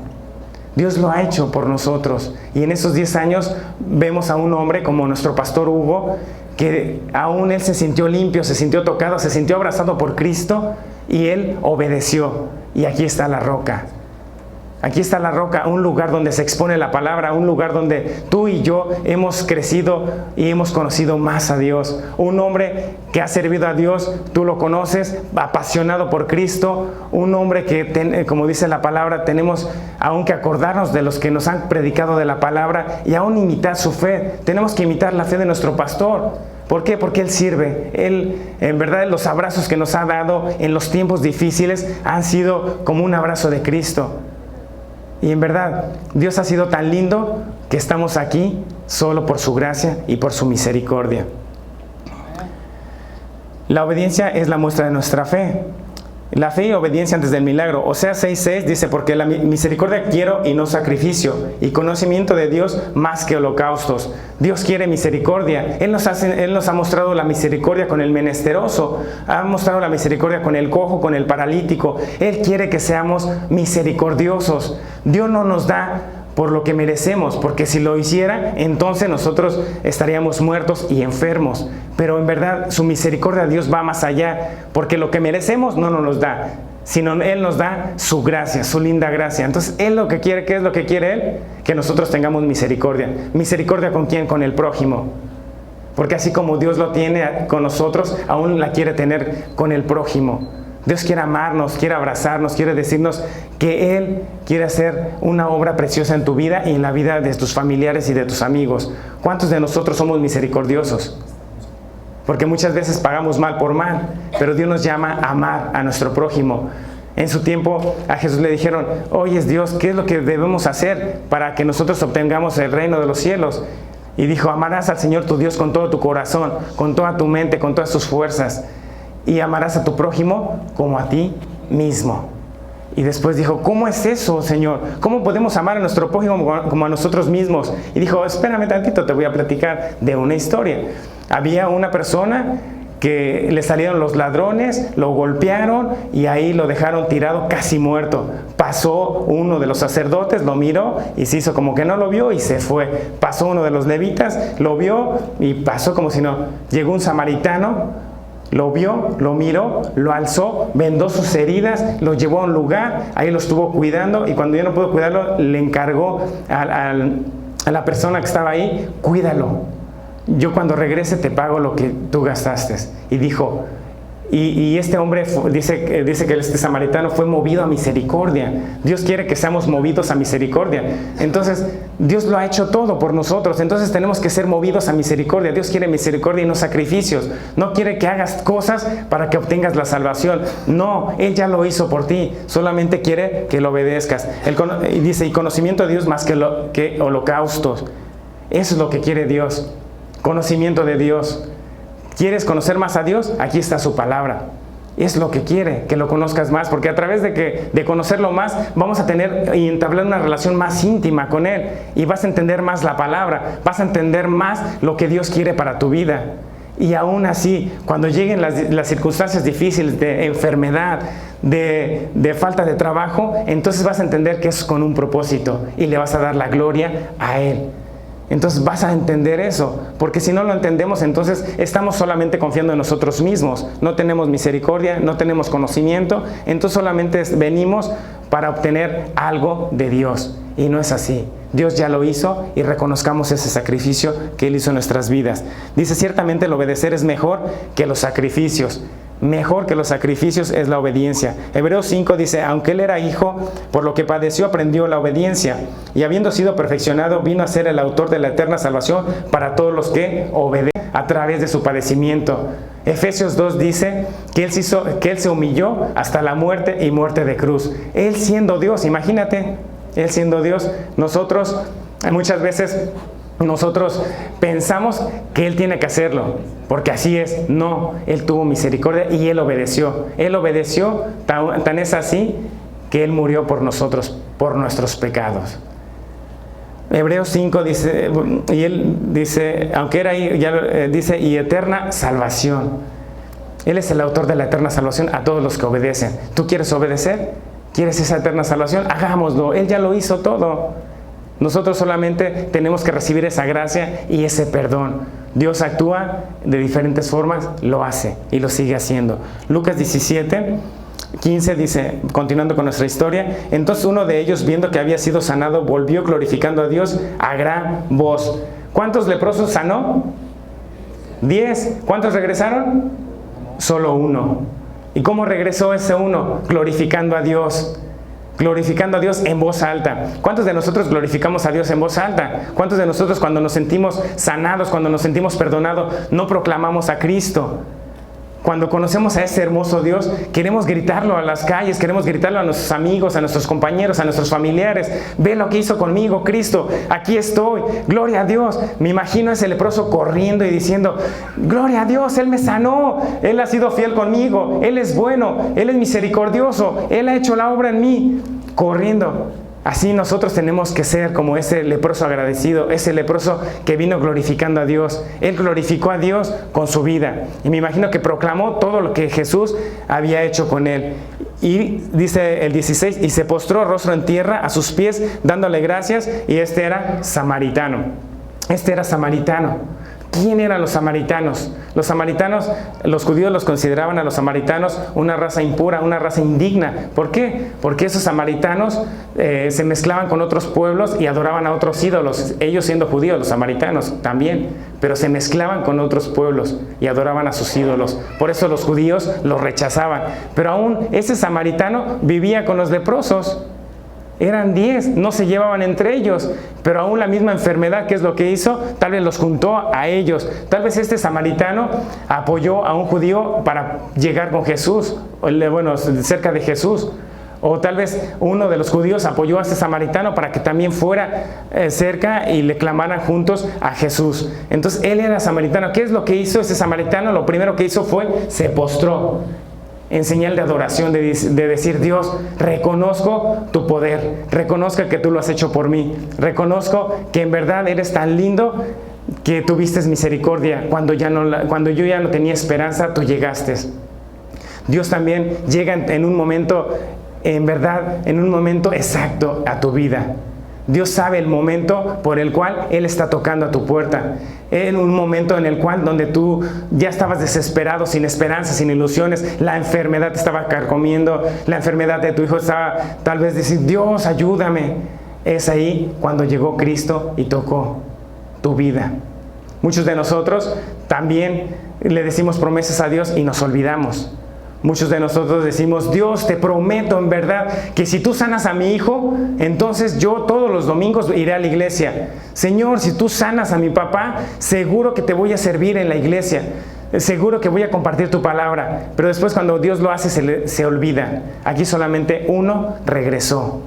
Dios lo ha hecho por nosotros. Y en esos 10 años vemos a un hombre como nuestro pastor Hugo, que aún él se sintió limpio, se sintió tocado, se sintió abrazado por Cristo y él obedeció. Y aquí está la roca. Aquí está la roca, un lugar donde se expone la palabra, un lugar donde tú y yo hemos crecido y hemos conocido más a Dios. Un hombre que ha servido a Dios, tú lo conoces, apasionado por Cristo. Un hombre que, como dice la palabra, tenemos aún que acordarnos de los que nos han predicado de la palabra y aún imitar su fe. Tenemos que imitar la fe de nuestro pastor. ¿Por qué? Porque Él sirve. Él, en verdad, los abrazos que nos ha dado en los tiempos difíciles han sido como un abrazo de Cristo. Y en verdad, Dios ha sido tan lindo que estamos aquí solo por su gracia y por su misericordia. La obediencia es la muestra de nuestra fe. La fe y obediencia antes del milagro. Oseas 6:6 dice, porque la misericordia quiero y no sacrificio, y conocimiento de Dios más que holocaustos. Dios quiere misericordia. Él nos ha mostrado la misericordia con el menesteroso, ha mostrado la misericordia con el cojo, con el paralítico. Él quiere que seamos misericordiosos. Dios no nos da por lo que merecemos, porque si lo hiciera, entonces nosotros estaríamos muertos y enfermos. Pero en verdad su misericordia, Dios va más allá, porque lo que merecemos no nos lo da, sino Él nos da su gracia, su linda gracia. Entonces Él lo que quiere, ¿qué es lo que quiere Él? Que nosotros tengamos misericordia. ¿Misericordia con quién? Con el prójimo. Porque así como Dios lo tiene con nosotros, aún la quiere tener con el prójimo. Dios quiere amarnos, quiere abrazarnos, quiere decirnos que Él quiere hacer una obra preciosa en tu vida y en la vida de tus familiares y de tus amigos. ¿Cuántos de nosotros somos misericordiosos? Porque muchas veces pagamos mal por mal, pero Dios nos llama a amar a nuestro prójimo. En su tiempo a Jesús le dijeron, oye Dios, ¿qué es lo que debemos hacer para que nosotros obtengamos el reino de los cielos? Y dijo, amarás al Señor tu Dios con todo tu corazón, con toda tu mente, con todas tus fuerzas. Y amarás a tu prójimo como a ti mismo. Y después dijo, ¿cómo es eso, Señor? ¿Cómo podemos amar a nuestro prójimo como a nosotros mismos? Y dijo, espérame tantito, te voy a platicar de una historia. Había una persona que le salieron los ladrones, lo golpearon y ahí lo dejaron tirado casi muerto. Pasó uno de los sacerdotes, lo miró y se hizo como que no lo vio y se fue. Pasó uno de los levitas, lo vio y pasó como si no. Llegó un samaritano, lo vio, lo miró, lo alzó, vendó sus heridas, lo llevó a un lugar, ahí lo estuvo cuidando y cuando ya no pudo cuidarlo, le encargó a la persona que estaba ahí, cuídalo. Yo cuando regrese te pago lo que tú gastaste. Y dijo, y este hombre dice que este samaritano fue movido a misericordia. Dios quiere que seamos movidos a misericordia. Entonces, Dios lo ha hecho todo por nosotros. Entonces tenemos que ser movidos a misericordia. Dios quiere misericordia y no sacrificios. No quiere que hagas cosas para que obtengas la salvación. No, Él ya lo hizo por ti. Solamente quiere que lo obedezcas. Y dice, y conocimiento de Dios más que holocaustos. Eso es lo que quiere Dios. Conocimiento de Dios. ¿Quieres conocer más a Dios? Aquí está su palabra. Es lo que quiere, que lo conozcas más, porque a través de conocerlo más, vamos a tener y entablar una relación más íntima con Él. Y vas a entender más la palabra, vas a entender más lo que Dios quiere para tu vida. Y aún así, cuando lleguen las circunstancias difíciles de enfermedad, de falta de trabajo, entonces vas a entender que es con un propósito y le vas a dar la gloria a Él. Entonces vas a entender eso, porque si no lo entendemos, entonces estamos solamente confiando en nosotros mismos. No tenemos misericordia, no tenemos conocimiento, entonces solamente venimos para obtener algo de Dios. Y no es así. Dios ya lo hizo y reconozcamos ese sacrificio que Él hizo en nuestras vidas. Dice, ciertamente el obedecer es mejor que los sacrificios. Mejor que los sacrificios es la obediencia. Hebreos 5 dice, aunque Él era hijo, por lo que padeció aprendió la obediencia, y habiendo sido perfeccionado, vino a ser el autor de la eterna salvación para todos los que obedecen a través de su padecimiento. Efesios 2 dice que Él se humilló hasta la muerte y muerte de cruz. Él siendo Dios, imagínate, Él siendo Dios. Nosotros muchas veces nosotros pensamos que Él tiene que hacerlo, porque así es. No, Él tuvo misericordia y Él obedeció. Él obedeció, tan es así que Él murió por nosotros, por nuestros pecados. Hebreos 5 dice, y Él dice, aunque era ahí, ya dice, y eterna salvación. Él es el autor de la eterna salvación a todos los que obedecen. ¿Tú quieres obedecer? ¿Quieres esa eterna salvación? Hagámoslo. Él ya lo hizo todo. Nosotros solamente tenemos que recibir esa gracia y ese perdón. Dios actúa de diferentes formas, lo hace y lo sigue haciendo. Lucas 17:15 dice, continuando con nuestra historia, entonces uno de ellos, viendo que había sido sanado, volvió glorificando a Dios a gran voz. ¿Cuántos leprosos sanó? 10. ¿Cuántos regresaron? Solo uno. ¿Y cómo regresó ese uno? Glorificando a Dios. Glorificando a Dios en voz alta. ¿Cuántos de nosotros glorificamos a Dios en voz alta? ¿Cuántos de nosotros cuando nos sentimos sanados, cuando nos sentimos perdonados, no proclamamos a Cristo? Cuando conocemos a ese hermoso Dios, queremos gritarlo a las calles, queremos gritarlo a nuestros amigos, a nuestros compañeros, a nuestros familiares. Ve lo que hizo conmigo Cristo, aquí estoy, gloria a Dios. Me imagino a ese leproso corriendo y diciendo, gloria a Dios, Él me sanó, Él ha sido fiel conmigo, Él es bueno, Él es misericordioso, Él ha hecho la obra en mí, corriendo. Así nosotros tenemos que ser como ese leproso agradecido, ese leproso que vino glorificando a Dios. Él glorificó a Dios con su vida. Y me imagino que proclamó todo lo que Jesús había hecho con él. Y dice el 16, y se postró rostro en tierra a sus pies, dándole gracias, y este era samaritano. Este era samaritano. ¿Quién eran los samaritanos? Los samaritanos, los judíos los consideraban a los samaritanos una raza impura, una raza indigna. ¿Por qué? Porque esos samaritanos se mezclaban con otros pueblos y adoraban a otros ídolos. Ellos siendo judíos, los samaritanos también, pero se mezclaban con otros pueblos y adoraban a sus ídolos. Por eso los judíos los rechazaban. Pero aún ese samaritano vivía con los leprosos. Eran 10, no se llevaban entre ellos, pero aún la misma enfermedad, ¿qué es lo que hizo? Tal vez los juntó a ellos. Tal vez este samaritano apoyó a un judío para llegar con Jesús, bueno, cerca de Jesús. O tal vez uno de los judíos apoyó a este samaritano para que también fuera cerca y le clamaran juntos a Jesús. Entonces él era samaritano. ¿Qué es lo que hizo ese samaritano? Lo primero que hizo fue, se postró en señal de adoración, de decir, Dios, reconozco tu poder, reconozco que tú lo has hecho por mí, reconozco que en verdad eres tan lindo que tuviste misericordia, cuando yo ya no tenía esperanza, tú llegaste. Dios también llega en un momento, en verdad, en un momento exacto a tu vida. Dios sabe el momento por el cual Él está tocando a tu puerta. En un momento en el cual donde tú ya estabas desesperado, sin esperanza, sin ilusiones, la enfermedad te estaba carcomiendo, la enfermedad de tu hijo estaba tal vez diciendo, Dios, ayúdame. Es ahí cuando llegó Cristo y tocó tu vida. Muchos de nosotros también le decimos promesas a Dios y nos olvidamos. Muchos de nosotros decimos, Dios, te prometo en verdad que si tú sanas a mi hijo, entonces yo todos los domingos iré a la iglesia. Señor, si tú sanas a mi papá, seguro que te voy a servir en la iglesia. Seguro que voy a compartir tu palabra. Pero después cuando Dios lo hace, se olvida. Aquí solamente uno regresó.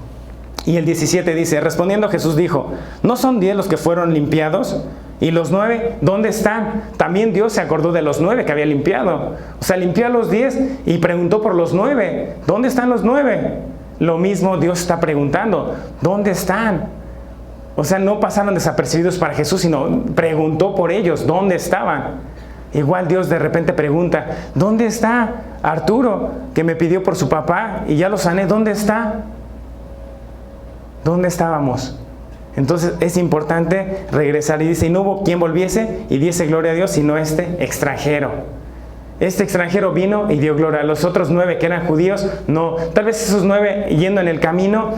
Y el 17 dice, respondiendo Jesús dijo, ¿no son 10 los que fueron limpiados? ¿Y los 9 dónde están? También Dios se acordó de los 9 que había limpiado. O sea, limpió a los 10 y preguntó por los 9. ¿Dónde están los 9? Lo mismo Dios está preguntando. ¿Dónde están? O sea, no pasaron desapercibidos para Jesús, sino preguntó por ellos. ¿Dónde estaban? Igual Dios de repente pregunta, ¿dónde está Arturo, que me pidió por su papá y ya lo sané? ¿Dónde está? ¿Dónde estábamos? Entonces es importante regresar y dice, y no hubo quien volviese y diese gloria a Dios, sino este extranjero. Este extranjero vino y dio gloria. A los otros 9 que eran judíos, no. Tal vez esos 9 yendo en el camino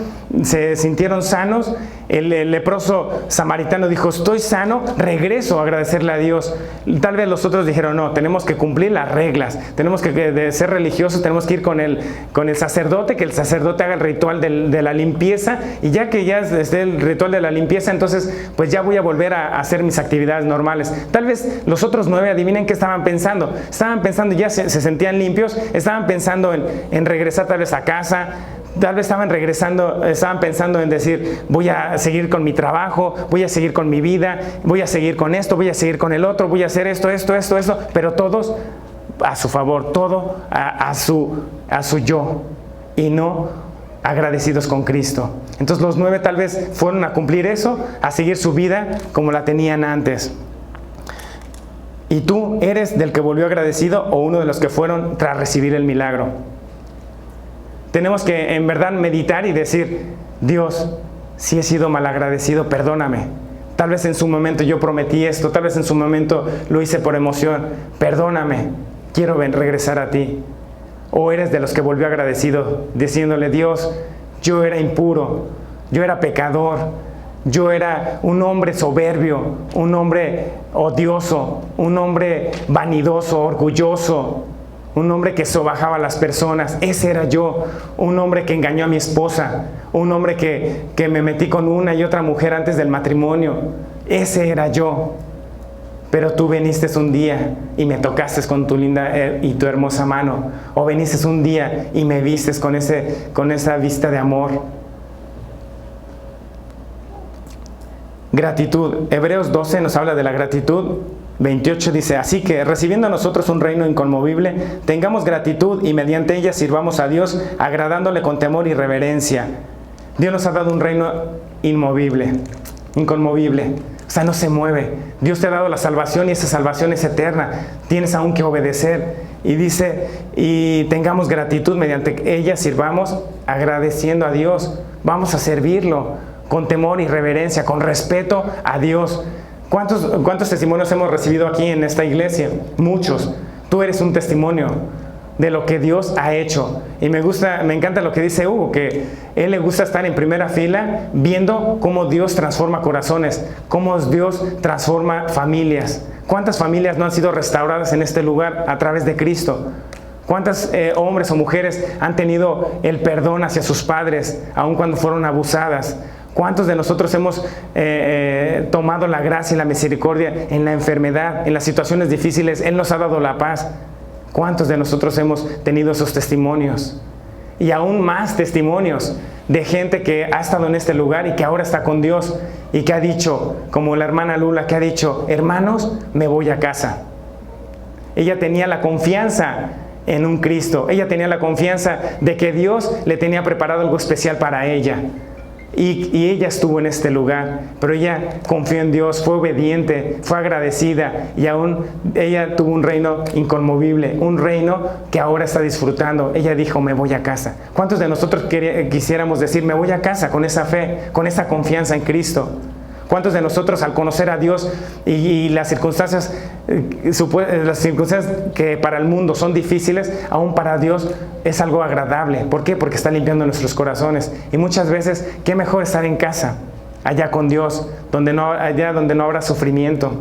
se sintieron sanos. El leproso samaritano dijo, estoy sano, regreso a agradecerle a Dios. Tal vez los otros dijeron, no, tenemos que cumplir las reglas, tenemos que de ser religiosos, tenemos que ir con el sacerdote, que el sacerdote haga el ritual de la limpieza, y ya que ya esté el ritual de la limpieza, entonces pues ya voy a volver a hacer mis actividades normales. Tal vez los otros 9, adivinen qué estaban pensando. Estaban pensando, ya se sentían limpios, estaban pensando en regresar tal vez a casa, Tal vez estaban pensando en decir, voy a seguir con mi trabajo, voy a seguir con mi vida, voy a seguir con esto, voy a seguir con el otro, voy a hacer esto, pero todos a su favor, todo a su yo, y no agradecidos con Cristo. Entonces los 9 tal vez fueron a cumplir eso, a seguir su vida como la tenían antes. ¿Y tú eres del que volvió agradecido o uno de los que fueron tras recibir el milagro? Tenemos que en verdad meditar y decir, Dios, si he sido malagradecido, perdóname. Tal vez en su momento yo prometí esto, tal vez en su momento lo hice por emoción, perdóname, quiero regresar a ti. O eres de los que volvió agradecido, diciéndole, Dios, yo era impuro, yo era pecador, yo era un hombre soberbio, un hombre odioso, un hombre vanidoso, orgulloso, un hombre que sobajaba a las personas. Ese era yo, un hombre que engañó a mi esposa, un hombre que me metí con una y otra mujer antes del matrimonio. Ese era yo. Pero tú viniste un día y me tocaste con tu linda y tu hermosa mano. O viniste un día y me vistes con esa vista de amor. Gratitud. Hebreos 12 nos habla de la gratitud. 28 dice, así que recibiendo a nosotros un reino inconmovible, tengamos gratitud y mediante ella sirvamos a Dios, agradándole con temor y reverencia. Dios nos ha dado un reino inmovible, inconmovible. O sea, no se mueve. Dios te ha dado la salvación y esa salvación es eterna. Tienes aún que obedecer. Y dice, y tengamos gratitud mediante ella sirvamos agradeciendo a Dios. Vamos a servirlo con temor y reverencia, con respeto a Dios. ¿Cuántos testimonios hemos recibido aquí en esta iglesia? Muchos. Tú eres un testimonio de lo que Dios ha hecho. Y me encanta lo que dice Hugo, que él le gusta estar en primera fila viendo cómo Dios transforma corazones, cómo Dios transforma familias. ¿Cuántas familias no han sido restauradas en este lugar a través de Cristo? ¿Cuántos hombres o mujeres han tenido el perdón hacia sus padres, aun cuando fueron abusadas? ¿Cuántos de nosotros hemos tomado la gracia y la misericordia en la enfermedad, en las situaciones difíciles? Él nos ha dado la paz. ¿Cuántos de nosotros hemos tenido esos testimonios? Y aún más testimonios de gente que ha estado en este lugar y que ahora está con Dios y que ha dicho, como la hermana Lula, que ha dicho, hermanos, me voy a casa. Ella tenía la confianza en un Cristo. Ella tenía la confianza de que Dios le tenía preparado algo especial para ella. Y ella estuvo en este lugar, pero ella confió en Dios, fue obediente, fue agradecida y aún ella tuvo un reino inconmovible, un reino que ahora está disfrutando. Ella dijo, me voy a casa. ¿Cuántos de nosotros quisiéramos decir, me voy a casa con esa fe, con esa confianza en Cristo? ¿Cuántos de nosotros al conocer a Dios y las circunstancias que para el mundo son difíciles, aún para Dios es algo agradable? ¿Por qué? Porque está limpiando nuestros corazones. Y muchas veces, qué mejor estar en casa, allá con Dios, allá donde no habrá sufrimiento,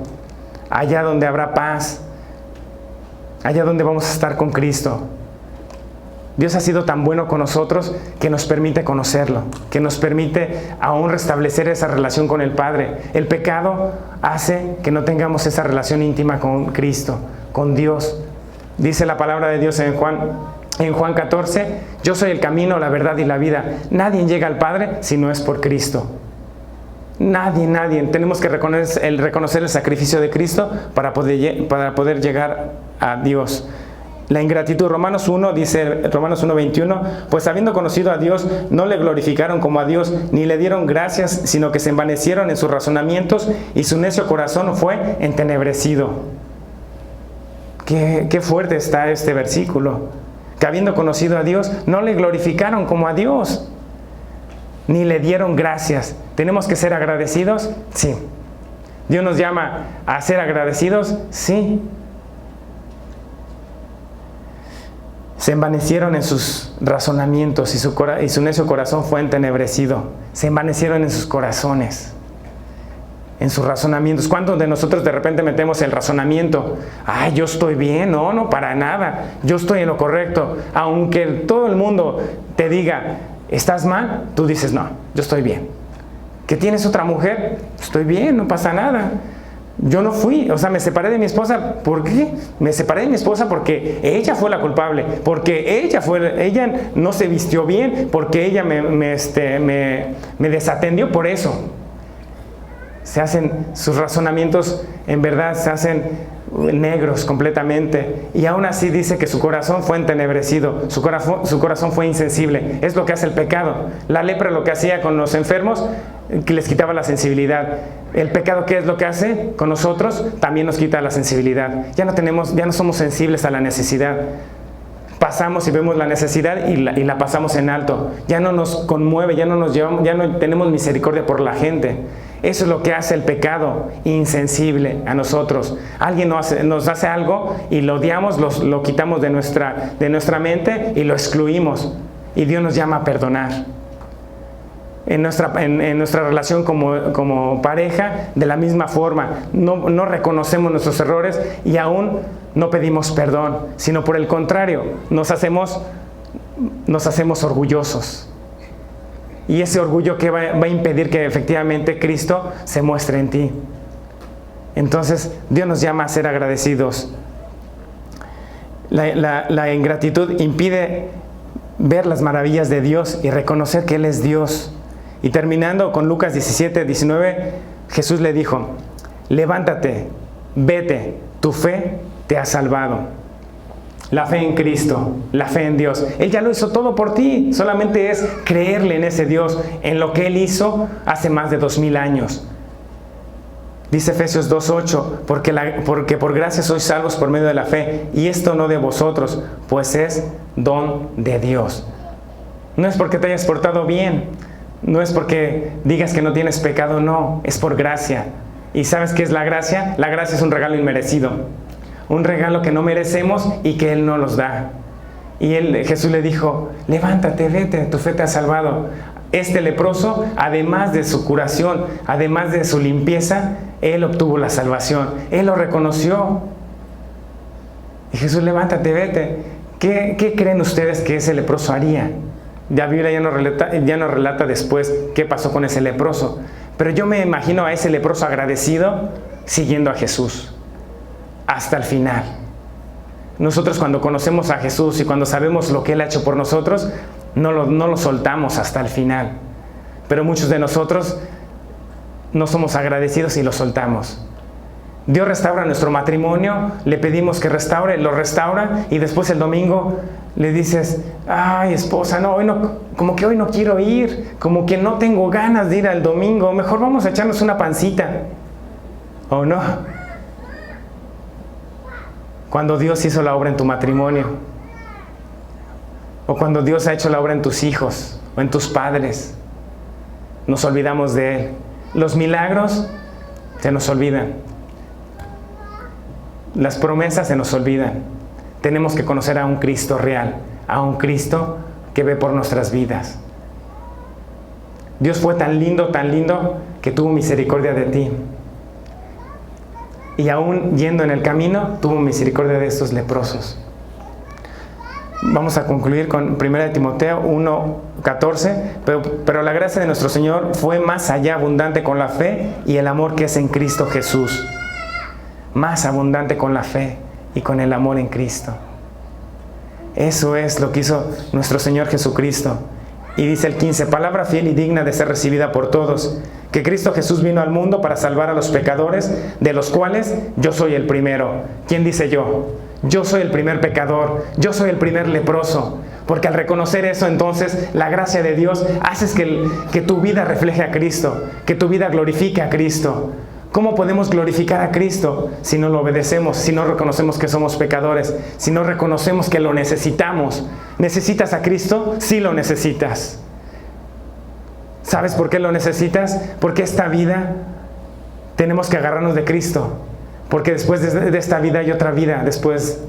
allá donde habrá paz, allá donde vamos a estar con Cristo. Dios ha sido tan bueno con nosotros que nos permite conocerlo, que nos permite aún restablecer esa relación con el Padre. El pecado hace que no tengamos esa relación íntima con Cristo, con Dios. Dice la palabra de Dios en Juan 14, yo soy el camino, la verdad y la vida. Nadie llega al Padre si no es por Cristo. Nadie. Tenemos que reconocer el sacrificio de Cristo para poder llegar a Dios. La ingratitud, Romanos 1, dice Romanos 1:21, pues habiendo conocido a Dios, no le glorificaron como a Dios, ni le dieron gracias, sino que se envanecieron en sus razonamientos, y su necio corazón fue entenebrecido. Qué fuerte está este versículo, que habiendo conocido a Dios, no le glorificaron como a Dios, ni le dieron gracias. ¿Tenemos que ser agradecidos? Sí. ¿Dios nos llama a ser agradecidos? Sí. Se envanecieron en sus razonamientos y su necio corazón fue entenebrecido. Se envanecieron en sus corazones, en sus razonamientos. ¿Cuántos de nosotros de repente metemos el razonamiento? Ay, yo estoy bien. No, para nada. Yo estoy en lo correcto. Aunque todo el mundo te diga, ¿estás mal? Tú dices, no, yo estoy bien. ¿Que tienes otra mujer? Estoy bien, no pasa nada. Yo no fui, o sea, me separé de mi esposa. ¿Por qué? Me separé de mi esposa porque ella fue la culpable, porque ella no se vistió bien, porque ella me desatendió por eso. Sus razonamientos en verdad se hacen negros completamente, y aún así dice que su corazón fue entenebrecido, su corazón fue insensible. Es lo que hace el pecado. La lepra lo que hacía con los enfermos, que les quitaba la sensibilidad. El pecado, ¿qué es lo que hace con nosotros? También nos quita la sensibilidad. Ya no somos sensibles a la necesidad. Pasamos y vemos la necesidad y la pasamos en alto. Ya no nos conmueve, ya no tenemos misericordia por la gente. Eso es lo que hace el pecado, insensible a nosotros. Alguien nos hace algo y lo odiamos, lo quitamos de nuestra mente y lo excluimos. Y Dios nos llama a perdonar. En nuestra relación como pareja, de la misma forma, no reconocemos nuestros errores y aún no pedimos perdón, sino por el contrario, nos hacemos orgullosos. Y ese orgullo que va a impedir que efectivamente Cristo se muestre en ti. Entonces, Dios nos llama a ser agradecidos. La ingratitud impide ver las maravillas de Dios y reconocer que Él es Dios. Y terminando con Lucas 17:19, Jesús le dijo: levántate, vete, tu fe te ha salvado. La fe en Cristo, la fe en Dios. Él ya lo hizo todo por ti. Solamente es creerle en ese Dios, en lo que Él hizo hace más de 2000 años. Dice Efesios 2:8, porque por gracia sois salvos por medio de la fe, y esto no de vosotros, pues es don de Dios. No es porque te hayas portado bien, no es porque digas que no tienes pecado, no, es por gracia. ¿Y sabes qué es la gracia? La gracia es un regalo inmerecido. Un regalo que no merecemos y que Él no los da. Y Jesús le dijo: levántate, vete, tu fe te ha salvado. Este leproso, además de su curación, además de su limpieza, él obtuvo la salvación. Él lo reconoció. Y Jesús: levántate, vete. ¿Qué creen ustedes que ese leproso haría? La Biblia ya nos relata después qué pasó con ese leproso. Pero yo me imagino a ese leproso agradecido siguiendo a Jesús hasta el final. Nosotros, cuando conocemos a Jesús y cuando sabemos lo que Él ha hecho por nosotros, no lo soltamos hasta el final. Pero muchos de nosotros no somos agradecidos y lo soltamos. Dios restaura nuestro matrimonio, le pedimos que restaure, lo restaura, y después el domingo le dices: ay, esposa, como que hoy no quiero ir, como que no tengo ganas de ir al domingo, mejor vamos a echarnos una pancita. ¿O no? Cuando Dios hizo la obra en tu matrimonio, o cuando Dios ha hecho la obra en tus hijos o en tus padres, nos olvidamos de Él. Los milagros se nos olvidan, las promesas se nos olvidan. Tenemos que conocer a un Cristo real, a un Cristo que ve por nuestras vidas. Dios fue tan lindo que tuvo misericordia de ti. Y aún yendo en el camino, tuvo misericordia de estos leprosos. Vamos a concluir con 1 Timoteo 1:14. Pero la gracia de nuestro Señor fue más allá abundante con la fe y el amor que es en Cristo Jesús. Más abundante con la fe y con el amor en Cristo. Eso es lo que hizo nuestro Señor Jesucristo. Y dice el 15: palabra fiel y digna de ser recibida por todos, que Cristo Jesús vino al mundo para salvar a los pecadores, de los cuales yo soy el primero. ¿Quién dice yo? Yo soy el primer pecador, yo soy el primer leproso. Porque al reconocer eso, entonces, la gracia de Dios hace que tu vida refleje a Cristo, que tu vida glorifique a Cristo. ¿Cómo podemos glorificar a Cristo si no lo obedecemos, si no reconocemos que somos pecadores, si no reconocemos que lo necesitamos? ¿Necesitas a Cristo? Sí lo necesitas. ¿Sabes por qué lo necesitas? Porque esta vida tenemos que agarrarnos de Cristo. Porque después de esta vida hay otra vida después.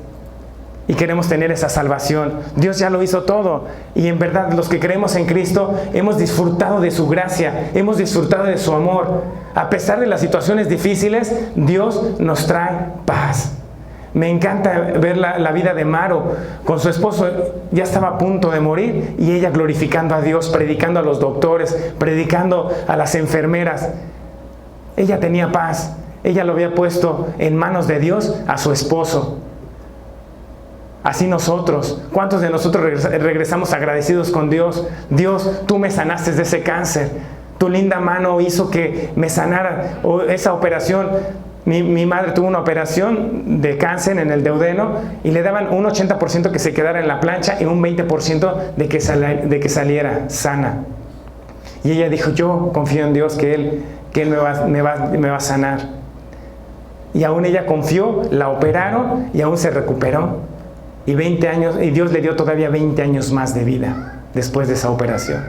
Y queremos tener esa salvación. Dios ya lo hizo todo. Y en verdad, los que creemos en Cristo hemos disfrutado de su gracia, hemos disfrutado de su amor. A pesar de las situaciones difíciles, Dios nos trae paz. Me encanta ver la vida de Maro con su esposo. Ya estaba a punto de morir y ella glorificando a Dios, predicando a los doctores, predicando a las enfermeras. Ella tenía paz. ella lo había puesto en manos de Dios a su esposo. Así nosotros, ¿cuántos de nosotros regresamos agradecidos con Dios? Dios, tú me sanaste de ese cáncer. Tu linda mano hizo que me sanara. O esa operación, mi madre tuvo una operación de cáncer en el duodeno y le daban un 80% que se quedara en la plancha y un 20% de que saliera sana. Y ella dijo, yo confío en Dios que Él me va a sanar. Y aún ella confió, la operaron y aún se recuperó. Y 20 años, y Dios le dio todavía 20 años más de vida después de esa operación.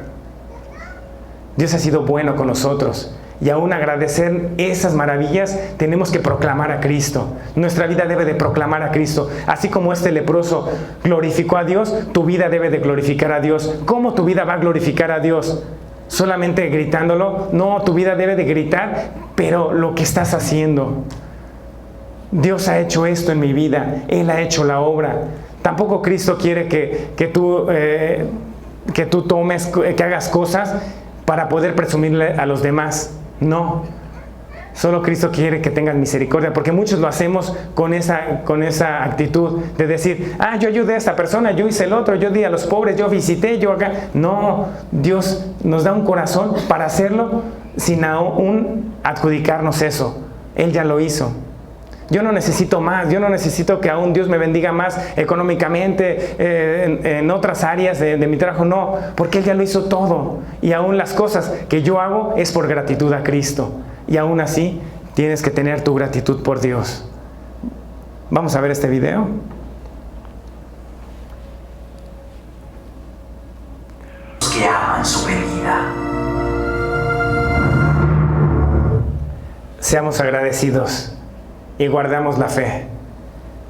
Dios ha sido bueno con nosotros. Y aún agradecer esas maravillas, tenemos que proclamar a Cristo. Nuestra vida debe de proclamar a Cristo. Así como este leproso glorificó a Dios, tu vida debe de glorificar a Dios. ¿Cómo tu vida va a glorificar a Dios? ¿Solamente gritándolo? No, tu vida debe de gritar, pero lo que estás haciendo. Dios ha hecho esto en mi vida. Él ha hecho la obra. Tampoco Cristo quiere que tú tomes, que hagas cosas para poder presumirle a los demás. No. Solo Cristo quiere que tengas misericordia, porque muchos lo hacemos con esa actitud de decir, yo ayudé a esta persona, yo hice el otro, yo di a los pobres, yo visité, yo acá. No, Dios nos da un corazón para hacerlo sin aún adjudicarnos eso. Él ya lo hizo. Yo no necesito más, yo no necesito que aún Dios me bendiga más económicamente, en otras áreas de mi trabajo, no, porque Él ya lo hizo todo. Y aún las cosas que yo hago es por gratitud a Cristo. Y aún así, tienes que tener tu gratitud por Dios. Vamos a ver este video. Que aman su venida. Seamos agradecidos y guardamos la fe.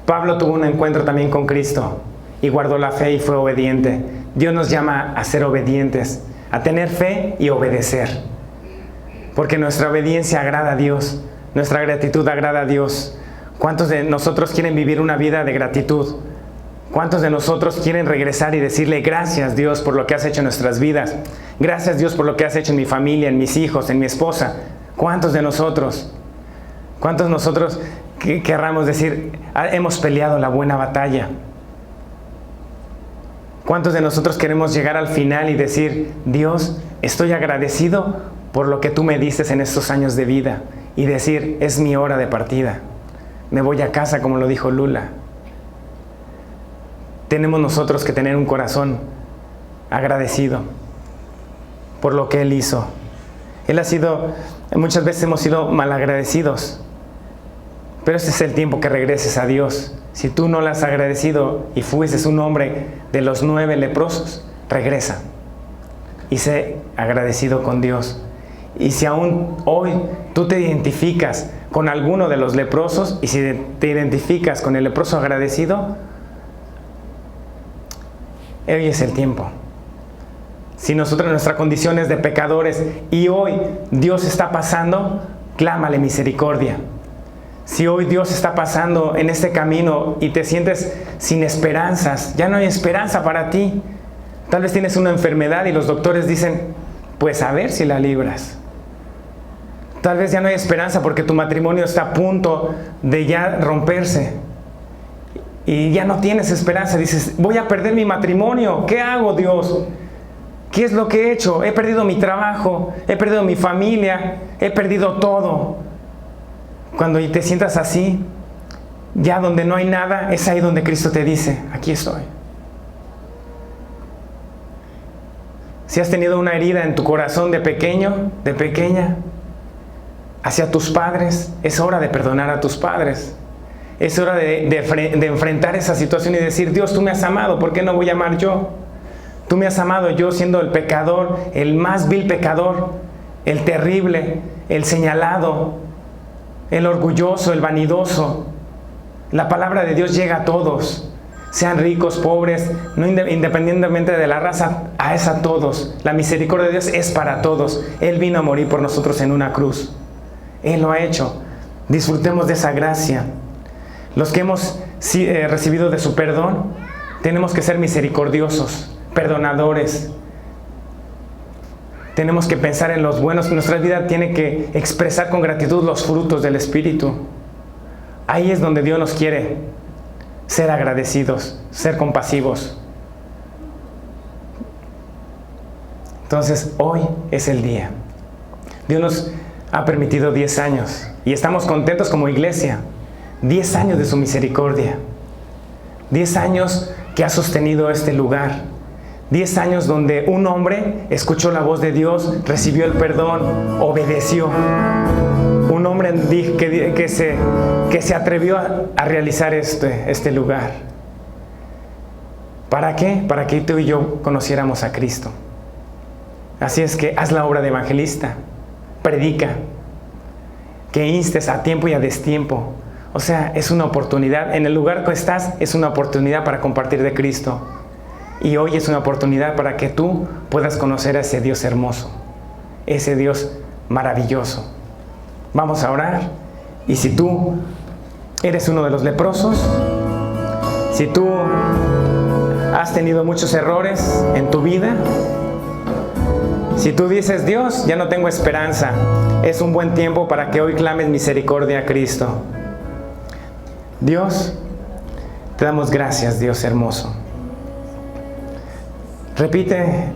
Pablo tuvo un encuentro también con Cristo y guardó la fe y fue obediente. Dios nos llama a ser obedientes, a tener fe y obedecer. Porque nuestra obediencia agrada a Dios, nuestra gratitud agrada a Dios. ¿Cuántos de nosotros quieren vivir una vida de gratitud? ¿Cuántos de nosotros quieren regresar y decirle gracias Dios por lo que has hecho en nuestras vidas? Gracias Dios por lo que has hecho en mi familia, en mis hijos, en mi esposa. ¿Cuántos de nosotros? ¿Cuántos de nosotros querramos decir, hemos peleado la buena batalla? ¿Cuántos de nosotros queremos llegar al final y decir, Dios, estoy agradecido por lo que tú me diste en estos años de vida? Y decir, es mi hora de partida. Me voy a casa, como lo dijo Lula. Tenemos nosotros que tener un corazón agradecido por lo que Él hizo. Muchas veces hemos sido malagradecidos. Pero este es el tiempo que regreses a Dios. Si tú no lo has agradecido y fueses un hombre de los 9 leprosos, regresa y sé agradecido con Dios. Y si aún hoy tú te identificas con alguno de los leprosos y si te identificas con el leproso agradecido, hoy es el tiempo. Si nosotros nuestra condición es de pecadores y hoy Dios está pasando, clámale misericordia. Si hoy Dios está pasando en este camino y te sientes sin esperanzas, ya no hay esperanza para ti. Tal vez tienes una enfermedad y los doctores dicen, pues a ver si la libras. Tal vez ya no hay esperanza porque tu matrimonio está a punto de ya romperse. Y ya no tienes esperanza. Dices, voy a perder mi matrimonio. ¿Qué hago, Dios? ¿Qué es lo que he hecho? He perdido mi trabajo, he perdido mi familia, he perdido todo. Cuando te sientas así, ya donde no hay nada, es ahí donde Cristo te dice, aquí estoy. Si has tenido una herida en tu corazón de pequeño, de pequeña, hacia tus padres, es hora de perdonar a tus padres. Es hora de enfrentar esa situación y decir, Dios, tú me has amado, ¿por qué no voy a amar yo? Tú me has amado yo siendo el pecador, el más vil pecador, el terrible, el señalado, el orgulloso, el vanidoso. La palabra de Dios llega a todos, sean ricos, pobres, no independientemente de la raza, es a todos. La misericordia de Dios es para todos. Él vino a morir por nosotros en una cruz. Él lo ha hecho. Disfrutemos de esa gracia. Los que hemos recibido de su perdón, tenemos que ser misericordiosos, perdonadores. tenemos que pensar en los buenos. Nuestra vida tiene que expresar con gratitud los frutos del Espíritu. Ahí es donde Dios nos quiere ser agradecidos, ser compasivos. Entonces, hoy es el día. Dios nos ha permitido 10 años y estamos contentos como iglesia. 10 años de su misericordia. 10 años que ha sostenido este lugar. 10 años donde un hombre escuchó la voz de Dios, recibió el perdón, obedeció. Un hombre que se atrevió a realizar este lugar. ¿Para qué? Para que tú y yo conociéramos a Cristo. Así es que haz la obra de evangelista, predica, que instes a tiempo y a destiempo. O sea, es una oportunidad. En el lugar que estás es una oportunidad para compartir de Cristo. Y hoy es una oportunidad para que tú puedas conocer a ese Dios hermoso, ese Dios maravilloso. Vamos a orar. Y si tú eres uno de los leprosos, si tú has tenido muchos errores en tu vida, si tú dices, Dios, ya no tengo esperanza, es un buen tiempo para que hoy clames misericordia a Cristo. Dios, te damos gracias, Dios hermoso. Repite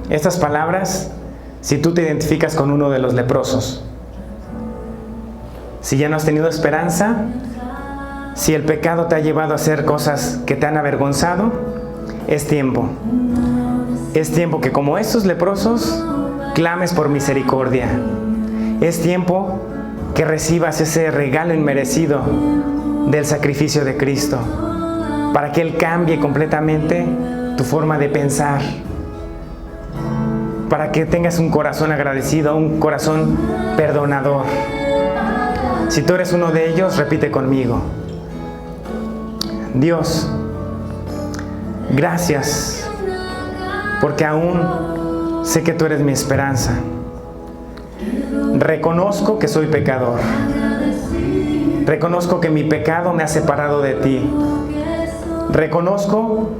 estas palabras si tú te identificas con uno de los leprosos. Si ya no has tenido esperanza, si el pecado te ha llevado a hacer cosas que te han avergonzado, es tiempo. Es tiempo que como estos leprosos clames por misericordia. Es tiempo que recibas ese regalo inmerecido del sacrificio de Cristo, para que Él cambie completamente tu forma de pensar, para que tengas un corazón agradecido, un corazón perdonador. Si tú eres uno de ellos, repite conmigo. Dios, gracias, porque aún sé que tú eres mi esperanza. Reconozco que soy pecador. Reconozco que mi pecado me ha separado de ti. Reconozco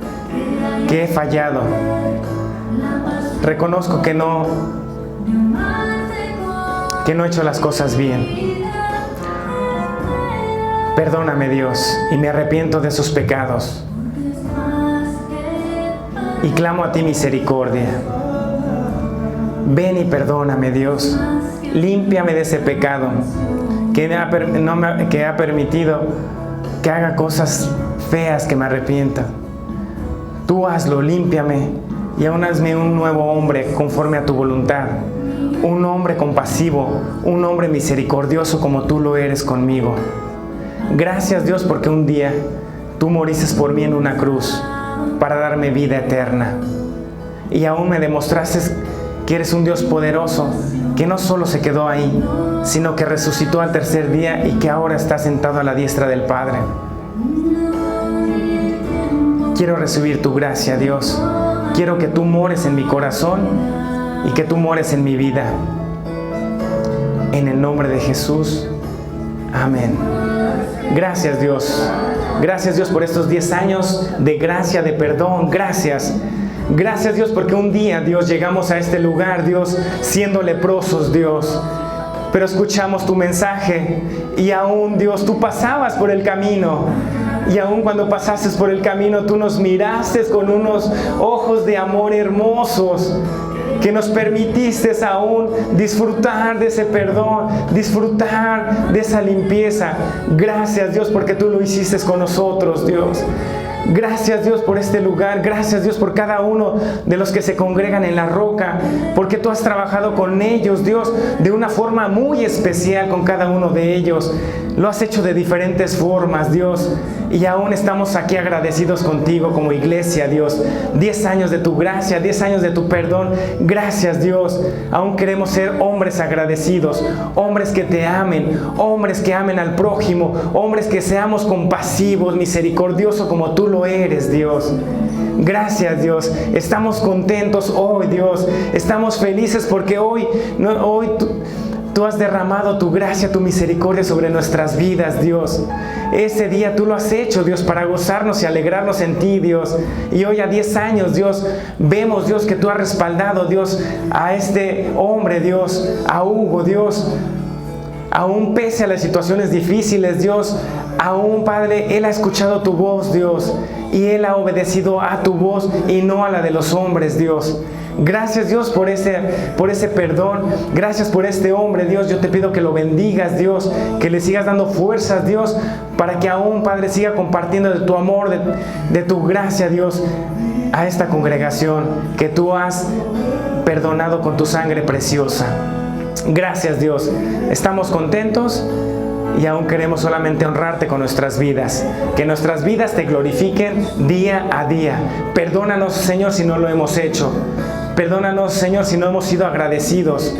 que he fallado. Reconozco que no he hecho las cosas bien. Perdóname, Dios, y me arrepiento de esos pecados. Y clamo a ti misericordia. Ven y perdóname, Dios. Límpiame de ese pecado que ha permitido que haga cosas feas que me arrepienta. Tú hazlo, límpiame y aún hazme un nuevo hombre conforme a tu voluntad. Un hombre compasivo, un hombre misericordioso como tú lo eres conmigo. Gracias, Dios, porque un día tú moriste por mí en una cruz para darme vida eterna. Y aún me demostraste que eres un Dios poderoso, que no solo se quedó ahí, sino que resucitó al tercer día y que ahora está sentado a la diestra del Padre. Quiero recibir tu gracia, Dios. Quiero que tú mores en mi corazón y que tú mores en mi vida. En el nombre de Jesús. Amén. Gracias, Dios. Gracias, Dios, por estos 10 años de gracia, de perdón. Gracias. Gracias, Dios, porque un día, Dios, llegamos a este lugar, Dios, siendo leprosos, Dios. Pero escuchamos tu mensaje y aún, Dios, tú pasabas por el camino. Y aún cuando pasaste por el camino, tú nos miraste con unos ojos de amor hermosos, que nos permitiste aún disfrutar de ese perdón, disfrutar de esa limpieza. Gracias, Dios, porque tú lo hiciste con nosotros, Dios. Gracias, Dios, por este lugar. Gracias, Dios, por cada uno de los que se congregan en La Roca, porque tú has trabajado con ellos, Dios, de una forma muy especial con cada uno de ellos. Lo has hecho de diferentes formas, Dios, y aún estamos aquí agradecidos contigo como iglesia, Dios. 10 años de tu gracia, 10 años de tu perdón. Gracias, Dios. Aún queremos ser hombres agradecidos, hombres que te amen, hombres que amen al prójimo, hombres que seamos compasivos, misericordiosos como tú lo eres, Dios. Gracias, Dios. Estamos contentos hoy, Dios. Estamos felices porque hoy tú has derramado tu gracia, tu misericordia sobre nuestras vidas, Dios. ese día tú lo has hecho, Dios, para gozarnos y alegrarnos en ti, Dios. Y hoy a 10 años, Dios, vemos, Dios, que tú has respaldado, Dios, a este hombre, Dios, a Hugo, Dios. Aún pese a las situaciones difíciles, Dios, aún, Padre, Él ha escuchado tu voz, Dios, y Él ha obedecido a tu voz y no a la de los hombres, Dios. Gracias, Dios, por ese perdón. Gracias por este hombre, Dios. Yo te pido que lo bendigas, Dios, que le sigas dando fuerzas, Dios, para que aún, Padre, siga compartiendo de tu amor, de tu gracia, Dios, a esta congregación que tú has perdonado con tu sangre preciosa. Gracias, Dios. Estamos contentos y aún queremos solamente honrarte con nuestras vidas. Que nuestras vidas te glorifiquen día a día. Perdónanos, Señor, si no lo hemos hecho. Perdónanos, Señor, si no hemos sido agradecidos.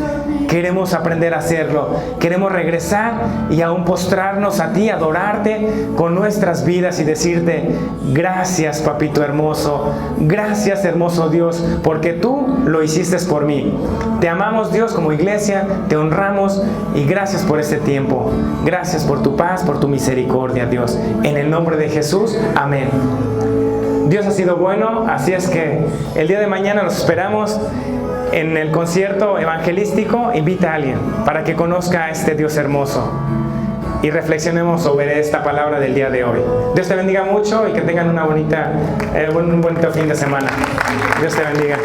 Queremos aprender a hacerlo. Queremos regresar y aún postrarnos a ti, adorarte con nuestras vidas y decirte: gracias, papito hermoso. Gracias, hermoso Dios, porque tú lo hiciste por mí. Te amamos, Dios, como iglesia. Te honramos y gracias por este tiempo. Gracias por tu paz, por tu misericordia, Dios. En el nombre de Jesús, amén. Dios ha sido bueno, así es que el día de mañana los esperamos en el concierto evangelístico. Invita a alguien para que conozca a este Dios hermoso y reflexionemos sobre esta palabra del día de hoy. Dios te bendiga mucho y que tengan un bonito fin de semana. Dios te bendiga.